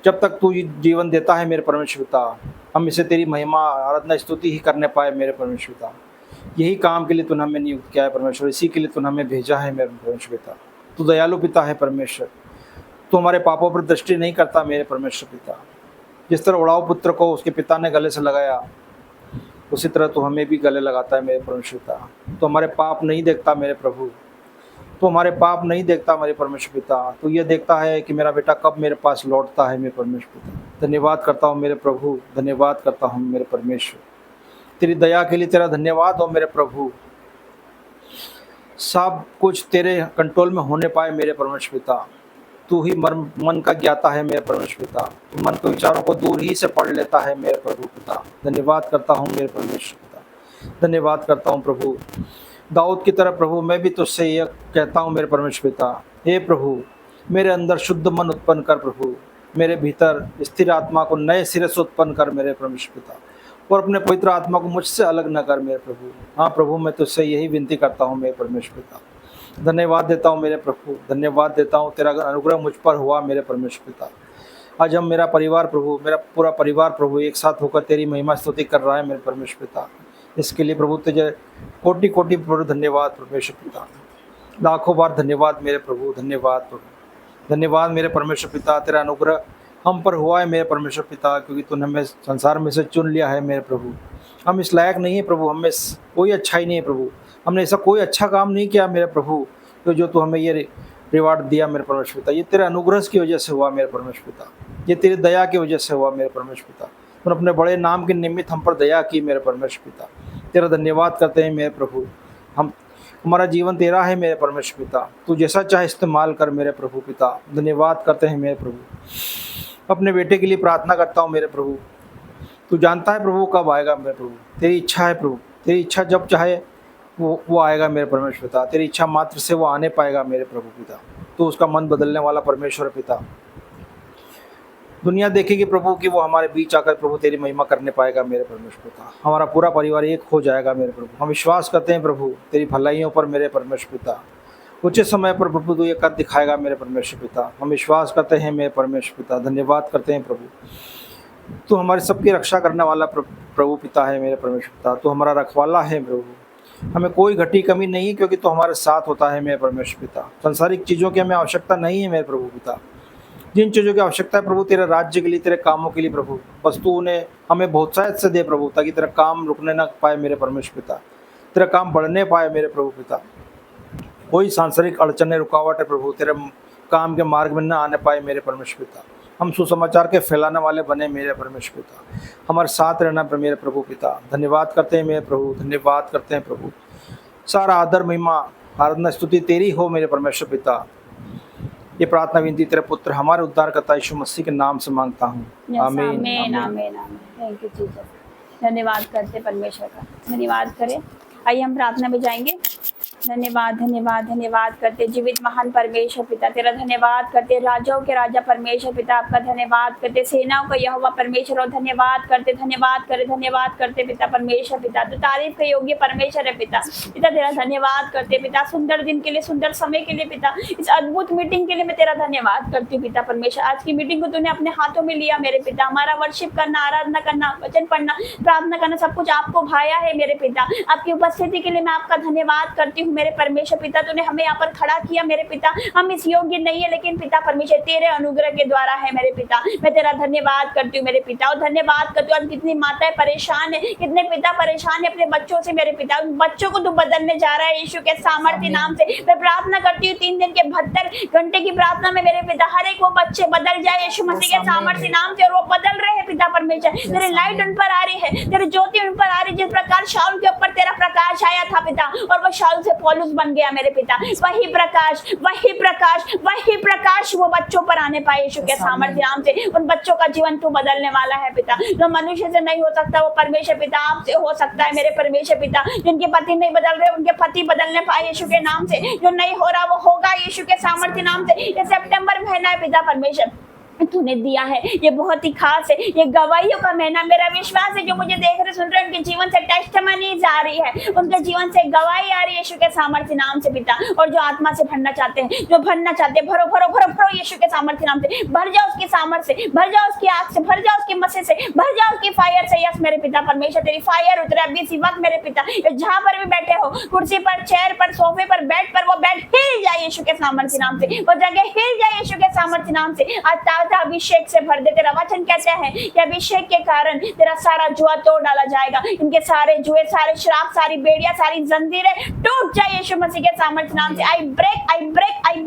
जब तक तू जीवन देता है मेरे परमेश्वर पिता, हम इसे तेरी महिमा आराधना स्तुति ही करने पाए मेरे परमेश्वर पिता। यही काम के लिए तूने हमें नियुक्त किया है परमेश्वर, इसी के लिए तूने हमें भेजा है मेरे परमेश्वर पिता। तू दयालु पिता है परमेश्वर, तू हमारे पापों पर दृष्टि नहीं करता मेरे परमेश्वर पिता। जिस तरह उड़ाऊ पुत्र को उसके पिता ने गले से लगाया, उसी तरह तू हमें भी गले लगाता है मेरे परमेश्वर पिता। तो हमारे पाप नहीं देखता मेरे प्रभु, तो हमारे पाप नहीं देखता मेरे परमेश्वर पिता। तो ये देखता है कि मेरा बेटा कब मेरे पास लौटता है मेरे परमेश्वर पिता। धन्यवाद करता हूँ मेरे प्रभु, धन्यवाद करता हूँ मेरे परमेश्वर। तेरी दया के लिए तेरा धन्यवाद हो मेरे प्रभु। सब कुछ तेरे कंट्रोल में होने पाए मेरे परमेश्वर पिता। तू ही मन का ज्ञाता है मेरे परमेश्वर पिता। तू मन के विचारों को दूर ही से पढ़ लेता है मेरे प्रभु पिता। धन्यवाद करता हूँ मेरे परमेश्वर पिता, धन्यवाद करता हूँ प्रभु। दाऊद की तरह प्रभु मैं भी तुझसे यह कहता हूँ मेरे परमेश्वर पिता, हे प्रभु मेरे अंदर शुद्ध मन उत्पन्न कर प्रभु, मेरे भीतर स्थिर आत्मा को नए सिरे से उत्पन्न कर मेरे परमेश्वर पिता, और अपने पवित्र आत्मा को मुझसे अलग न कर मेरे प्रभु। हाँ प्रभु मैं तुझसे यही विनती करता हूँ मेरे परमेश्वर पिता। धन्यवाद देता हूँ मेरे प्रभु, धन्यवाद देता हूँ तेरा अनुग्रह मुझ पर हुआ मेरे परमेश्वर पिता। आज हम मेरा परिवार प्रभु, मेरा पूरा परिवार प्रभु एक साथ होकर तेरी महिमा स्तुति कर रहा है मेरे परमेश्वर पिता। इसके लिए प्रभु तुझे कोटि कोटि प्रभु धन्यवाद परमेश्वर पिता, लाखों बार धन्यवाद मेरे प्रभु, धन्यवाद प्रभु, धन्यवाद मेरे परमेश्वर पिता। तेरा अनुग्रह हम पर हुआ है मेरे परमेश्वर पिता, क्योंकि तूने हमें संसार में से चुन लिया है मेरे प्रभु। हम इस लायक नहीं है प्रभु, हमें कोई अच्छाई नहीं है प्रभु, हमने ऐसा कोई अच्छा काम नहीं किया मेरे प्रभु, तो जो तू हमें ये रिवार्ड दिया मेरे परमेश्वर पिता, ये तेरे अनुग्रह की वजह से हुआ मेरे परमेश्वर पिता, ये तेरी दया की वजह से हुआ मेरे परमेश्वर पिता। तूने अपने बड़े नाम के निमित्त हम पर दया की मेरे परमेश्वर पिता। तेरा धन्यवाद करते हैं मेरे प्रभु। हमारा जीवन तेरा है मेरे परमेश्वर पिता, तू जैसा चाहे इस्तेमाल कर मेरे प्रभु पिता। धन्यवाद करते हैं मेरे प्रभु। अपने बेटे के लिए प्रार्थना करता हूँ मेरे प्रभु, तू जानता है प्रभु कब आएगा मेरे प्रभु, तेरी इच्छा है प्रभु, तेरी इच्छा जब चाहे वो आएगा मेरे परमेश्वर पिता, तेरी इच्छा मात्र से वो आने पाएगा मेरे प्रभु पिता। तू उसका मन बदलने वाला परमेश्वर पिता। दुनिया देखेगी प्रभु कि वो हमारे बीच आकर प्रभु तेरी महिमा करने पाएगा मेरे परमेश्वर पिता। हमारा पूरा परिवार एक हो जाएगा मेरे प्रभु। हम विश्वास करते हैं प्रभु तेरी भलाइयों पर मेरे परमेश्वर पिता। उचित समय पर प्रभु तू ये कर दिखाएगा मेरे परमेश्वर पिता। हम विश्वास करते हैं मेरे परमेश्वर पिता। धन्यवाद करते हैं प्रभु, तू हमारी सबकी रक्षा करने वाला प्रभु पिता है मेरे परमेश्वर पिता। तू हमारा रखवाला है प्रभु, हमें कोई घटी कमी नहीं है, क्योंकि तू हमारे साथ होता है मेरे परमेश्वर पिता। सांसारिक चीज़ों की हमें आवश्यकता नहीं है मेरे प्रभु पिता। जिन चीज़ों की आवश्यकता है प्रभु तेरे राज्य के लिए, तेरे कामों के लिए प्रभु, बस तू उन्हें हमें बहुतायत से दे प्रभु, ताकि तेरा काम रुकने ना पाए मेरे परमेश्वर पिता, तेरा काम बढ़ने पाए मेरे प्रभु पिता। कोई सांसारिक अड़चने रुकावट है प्रभु तेरे काम के मार्ग में न आने पाए मेरे परमेश्वर पिता। हम सुसमाचार के फैलाने वाले बने मेरे परमेश्वर पिता। हमारे साथ रहना मेरे प्रभु पिता। धन्यवाद करते हैं मेरे प्रभु, धन्यवाद करते हैं प्रभु। सारा आदर महिमा आराधना स्तुति तेरी हो मेरे परमेश्वर पिता। ये प्रार्थना विनती तेरे पुत्र हमारे उद्धारकर्ता यीशु मसीह के नाम से मांगता हूँ, आमीन आमीन आमीन आमीन। Thank you Jesus. धन्यवाद करते परमेश्वर का, धन्यवाद करें। आइए हम प्रार्थना में जाएंगे। धन्यवाद धन्यवाद धन्यवाद करते जीवित महान परमेश्वर पिता, तेरा धन्यवाद करते राजाओं के राजा परमेश्वर पिता, आपका धन्यवाद करते सेनाओं का यहोवा परमेश्वर, और धन्यवाद करते पिता परमेश्वर पिता। तो तारीफ के योग्य परमेश्वर है पिता। पिता तेरा धन्यवाद करते पिता, सुंदर दिन के लिए, सुंदर समय के लिए पिता, इस अद्भुत मीटिंग के लिए मैं तेरा धन्यवाद करती हूँ पिता परमेश्वर। आज की मीटिंग को तूने अपने हाथों में लिया मेरे पिता। हमारा वर्शिप करना, आराधना करना, वचन पढ़ना, प्रार्थना करना, सब कुछ आपको भाया है मेरे पिता। आपकी उपस्थिति के लिए मैं आपका धन्यवाद करती हूँ मेरे परमेश्वर पिता। तूने हमें यहाँ पर खड़ा किया मेरे पिता। हम इस योग्य नहीं है, लेकिन पिता परमेश्वर तेरे अनुग्रह के द्वारा है मेरे पिता। मैं तेरा धन्यवाद करती हूँ मेरे पिता, और धन्यवाद करती हूँ। आज कितनी माताएं परेशान है, कितने पिता परेशान है अपने बच्चों से मेरे पिता। उन बच्चों को तू बदलने जा रहा है यीशु के सामर्थ्य नाम से। मैं प्रार्थना करती हूँ 3 दिन के 72 घंटे की प्रार्थना में मेरे पिता हर एक वो बच्चे बदल जाए यीशु मसीह के सामर्थ्य नाम से। और वो बदल रहे हैं पिता परमेश्वर। तेरे लाइट उन पर आ रही है, तेरी ज्योति उन पर आ रही है। जिस प्रकार शाऊल के ऊपर तेरा प्रकाश आया था पिता, और वो शाऊल से पौलुस बन गया मेरे पिता। वही प्रकाश, वही प्रकाश, वही प्रकाश वो बच्चों पर आने पाए यीशु के सामर्थ्य नाम से। उन बच्चों का जीवन तू बदलने वाला है पिता। जो मनुष्य से नहीं हो सकता वो परमेश्वर पिता आपसे हो सकता है मेरे परमेश्वर पिता। जिनके पति नहीं बदल रहे उनके पति बदलने पाए यीशु के नाम से। जो नहीं हो रहा वो होगा यीशु के सामर्थ्य नाम से। ये सितंबर महीना है पिता परमेश्वर, तूने दिया है, ये बहुत ही खास है। ये गवाहियों का महीना, मेरा विश्वास है जो मुझे देख रहे सुन रहे उनके जीवन से टेस्टिमनी आ रही है, उनके जीवन से गवाही आ रही है यीशु के सामर्थ्य नाम से पिता। और जो आत्मा से भरना चाहते हैं, जो भरना चाहते हैं, भरो भरो भरो भरो यीशु के सामर्थ्य नाम से। भर जाओ उसकी सामर्थ्य से, भर जाओ उसकी आग से, भर जाओ उसकी मसीह से, भर जाओ उसकी फायर से। यस मेरे पिता परमेश्वर, तेरी फायर उतरे अभी इसी वक्त मेरे पिता। जहां पर भी बैठे हो, कुर्सी पर, चेयर पर, सोफे पर, बेड पर, वो बेड हिल जाए यीशु के सामर्थ्य नाम से। वो जगह हिल जाए यीशु के सामर्थ्य नाम से। आज सामर्थ अभिषेक से भर दे। तेरा वचन कहता है कि अभिषेक के कारण तेरा सारा जुआ तोड़ डाला जाएगा। इनके सारे जुए, सारे श्राप, सारी बेड़ियां, सारी जंजीरें टूट जाए यीशु मसीह के सामर्थ नाम से। I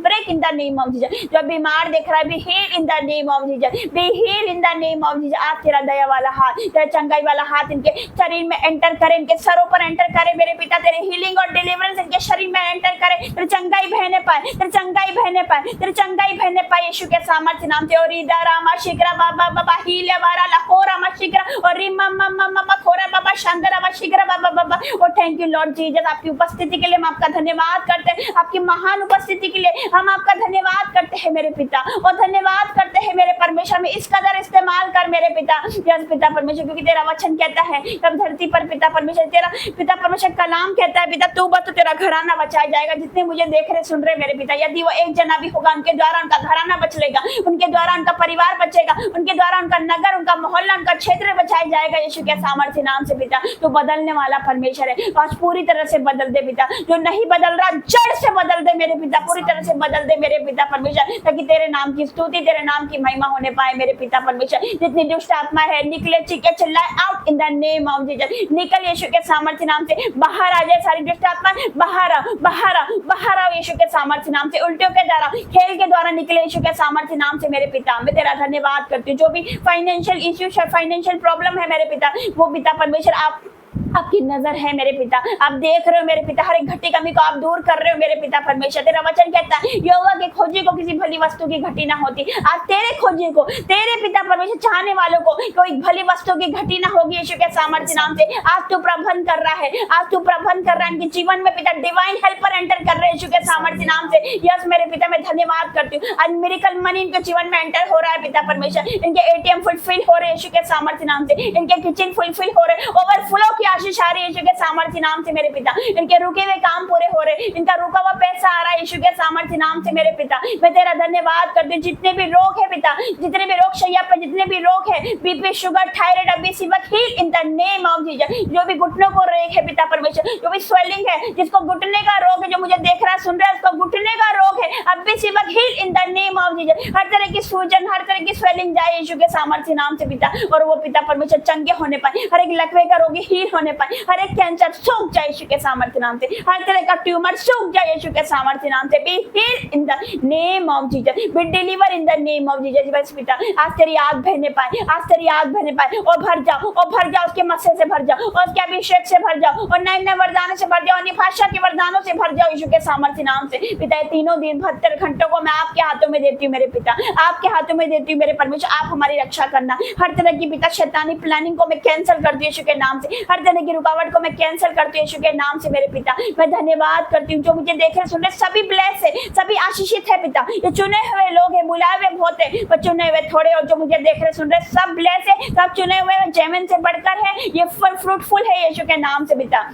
break in the name of Jesus. जो बीमार देख रहा है, be heal in the name of Jesus, be heal in the name of Jesus. आप तेरा दया वाला हाथ, तेरा चंगाई वाला हाथ इनके शरीर में एंटर करे, इनके सरों पर एंटर करे मेरे पिता। तेरे हीलिंग और डिलीवरेंस इनके शरीर में एंटर करे। तेरी चंगाई बहने पाए, तेरी चंगाई बहने पाए, तेरी चंगाई बहने पाए यीशु के सामर्थ्य नाम से। और इदा रामा शिकरा बाबा बाबा हीले वारा लखोरा मा शिकरा और रिमा मम्मा मम्मा खोरा बाबा शांदरा मा शिकरा बाबा बाबा। और थैंक यू लॉर्ड जीसस, आपकी उपस्थिति के लिए हम आपका धन्यवाद करते हैं। आपकी महान उपस्थिति के लिए हम आपका धन्यवाद करते हैं मेरे पिता। और धन्यवाद करते हैं मेरे परमेश्वर, में इस कदर इस्तेमाल कर मेरे पिता। यस पिता परमेश्वर, क्योंकि तेरा वचन कहता है तब धरती पर पिता परमेश्वर, तेरा पिता परमेश्वर कलाम कहता है पिता तू बस तो तेरा घराना बचाया जाएगा। जितने मुझे देख रहे सुन रहे मेरे पिता, यदि वो एक जना भी होगा, उनके द्वारा उनका घराना बच लेगा, उनके द्वारा उनका परिवार बचेगा, उनके द्वारा उनका नगर, उनका मोहल्ला, उनका क्षेत्र बचाया जाएगा यीशु के सामर्थ्य नाम से पिता। तो बदलने वाला परमेश्वर है, आज पूरी तरह से बदल दे पिता। जो नहीं बदल रहा जड़ से बदल दे मेरे पिता, पूरी तरह से बदल दे मेरे पिता परमेश्वर, ताकि तेरे नाम की स्तुति, तेरे नाम की महिमा होने पाए मेरे पिता परमेश्वर। जितनी दुष्ट आत्मा है निकले, चीखे चिल्लाए, out in the name of Jesus. निकल यीशु के सामर्थ्य नाम से, बाहर आ जाए सारी दुष्ट आत्मा, बाहर आ, बाहर आ, बाहर आओ यीशु के सामर्थ्य नाम से। उल्टियों के द्वारा, खेल के द्वारा निकले यीशु के सामर्थ्य नाम से मेरे पिता। मैं तेरा धन्यवाद करती हूँ। जो भी फाइनेंशियल इश्यूज है, फाइनेंशियल प्रॉब्लम है मेरे पिता, वो पिता परमेश्वर आपकी नजर है मेरे पिता। आप देख रहे हो मेरे पिता, हर एक घटी कमी को आप दूर कर रहे हो मेरे पिता परमेश्वर। तेरा वचन कहता है यहोवा के खोजी को किसी भली वस्तु की घटी ना होती। आज तेरे खोजी को, तेरे पिता परमेश्वर चाहने वालों को कोई भली वस्तु की घटी ना होगी यीशु के सामर्थ्य नाम से। आज तू प्रबंध कर रहा है, आज तू प्रबंध कर रहा है इनके जीवन में पिता। डिवाइन हेल्पर एंटर कर रहे हैं यीशु के सामर्थ्य नाम से। यस मेरे पिता, मैं धन्यवाद करती हूँ। आज मिरेकल मनी इनके जीवन में एंटर हो रहा है पिता परमेश्वर। इनके एटीएम फुलफिल हो रहे हैं यीशु के सामर्थ्य नाम से। इनके किचन फुलफिल हो रहे, ओवरफ्लो की आशीष आ रही है यीशु के सामर्थ्य नाम से मेरे पिता। इनके रुके हुए काम पूरे हो रहे, इनका रुका हुआ पैसा आ रहा है यीशु के सामर्थ्य नाम से मेरे पिता। मैं तेरा धन्यवाद करती हूँ। जितने भी रोग है पिता, जितने भी रोग शैया पर जितने भी रोग है, BP, sugar, thyroid, obesity, heal in the name of Jesus. जो भी घुटनों को रोग है पिता परमेश्वर, जो भी स्वेलिंग है, जिसको घुटने का रोग है, जो मुझे देख रहा है सुन रहा है, उसको घुटने का रोग है, obesity, heal in the name of Jesus. हर तरह की सूजन, हर तरह की स्वेलिंग जाए यीशु के सामर्थ्य नाम से पिता। और वो पिता परमेश्वर चंगे होने पाए, हर एक लकवे का रोगी हील होने पाए, हर एक कैंसर सूख जाए यीशु के सामर्थ्य नाम से, हर तरह का ट्यूमर सूख जाए यीशु के सामर्थ्य नाम से। Be healed in the name of Jesus, B deliver in the name of Jesus. बस पिता आज तेरी आग बहने पाए, आज तेरी आग बहने पाए। और भर जाओ, और भर जाओ, उसके मस्से से भर जाओ, और उसके अभिषेक से भर जाओ, और नए नए वरदानों से भर जाओ, अन्य भाषा के वरदानों से भर जाओ यीशु के सामर्थ्य नाम से पिता। तीनों दिन 72 घंटों को मैं आपके हाथों में देती हूँ मेरे पिता, आपके हाथों में देती हूँ मेरे परमेश्वर। आप हमारी रक्षा करना। हर तरह की पिता शैतानी प्लानिंग को मैं कैंसिल करती हूँ यीशु के नाम से, हर तरह की रुकावट को मैं कैंसिल करती हूँ यीशु के नाम से मेरे पिता। मैं धन्यवाद करती हूँ। जो मुझे देख रहे सुन रहे सभी ब्लेस है, सभी आशीषित है पिता। ये चुने हुए लोग हैं, बुलाए हुए बहुत है, पर चुने हुए थोड़े। और जो मुझे देख रहे सुन रहे सब ब्लेस है, सब चुने हुए जेमिन से बढ़कर है। ये फ्रूटफुल है यीशु के नाम से पिता।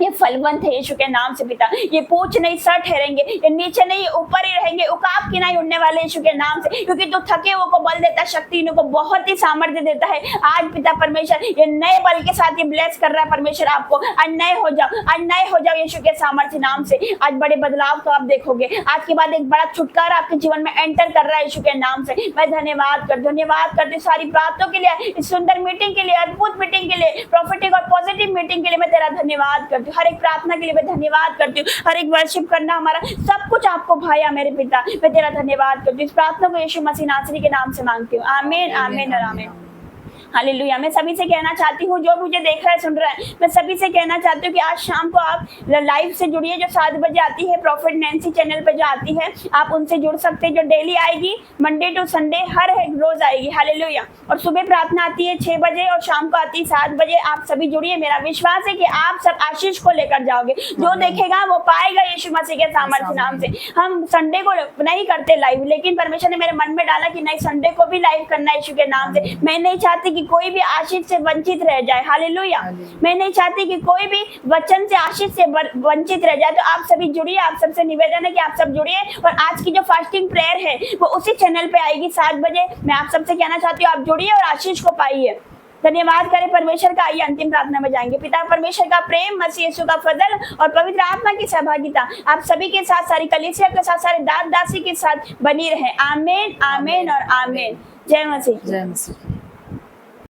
ये फलवंत है यीशु के नाम से पिता। ये पूछ नहीं सर ठहरेंगे, ये नीचे नहीं ऊपर ही रहेंगे, उकाब की नहीं उड़ने वाले यीशु के नाम से। क्योंकि तू थके हुए को बल देता, शक्ति को बहुत ही सामर्थ्य देता है। आज पिता परमेश्वर ये नए बल के साथ ये ब्लेस कर रहा है परमेश्वर आपको। आज नए हो जाओ, आज नए हो जाओ यीशु के सामर्थ्य नाम से। आज बड़े बदलाव को आप देखोगे। आज के बाद एक बड़ा छुटकारा आपके जीवन में एंटर कर रहा है यीशु के नाम से। मैं धन्यवाद करती हूँ सारी प्रार्थनाओं के लिए, इस सुंदर मीटिंग के लिए, अद्भुत मीटिंग के लिए, प्रॉफिटिक और पॉजिटिव मीटिंग के लिए मैं तेरा धन्यवाद करती हूँ। हर एक प्रार्थना के लिए मैं धन्यवाद करती हूँ। हर एक वर्शिप करना हमारा सब कुछ आपको भाया मेरे पिता। मैं तेरा धन्यवाद करती हूँ। इस प्रार्थना को यीशु मसीह नासरी के नाम से मांगती हूँ। आमीन, आमीन और आमीन। हालेलुया। मैं सभी से कहना चाहती हूँ, जो मुझे देख रहा है सुन रहा है, मैं सभी से कहना चाहती हूँ कि आज शाम को आप लाइव से जुड़िए। जो 7 बजे आती है प्रॉफिट नैंसी चैनल पे जो आती है, आप उनसे जुड़ सकते हैं। जो डेली आएगी, मंडे टू संडे हर एक रोज आएगी। हालेलुया। और सुबह प्रार्थना आती है 6 बजे और शाम को आती है 7 बजे। आप सभी जुड़िए। मेरा विश्वास है कि आप सब आशीष को लेकर जाओगे। जो देखेगा वो पाएगा यीशु मसीह के सामर्थ्य नाम से। हम संडे को नहीं करते लाइव, लेकिन परमेश्वर ने मेरे मन में डाला कि नहीं, संडे को भी लाइव करना है यीशु के नाम से। मैं नहीं चाहती कि कोई भी आशीष से वंचित रह जाए। हालेलुया। मैं नहीं चाहती कि कोई भी वचन से आशीष से वंचित रह जाए। तो आप सभी जुड़िए। आप सबसे निवेदन है कि आप सब जुड़िए। और आज की जो फास्टिंग प्रेयर है वो उसी चैनल पे आएगी 7 बजे। मैं आप सबसे कहना चाहती हूँ आप जुड़िए और आशीष को पाइए। धन्यवाद करें परमेश्वर का। आइए अंतिम प्रार्थना में जाएंगे। पिता परमेश्वर का प्रेम, मसीह यीशु का फजल और पवित्र आत्मा की सहभागिता आप सभी के साथ, सारी कलीसिया के साथ, सारे दास दासी के साथ बनी रहे। आमीन, आमीन और आमीन। जय मसीह। जय मसीह।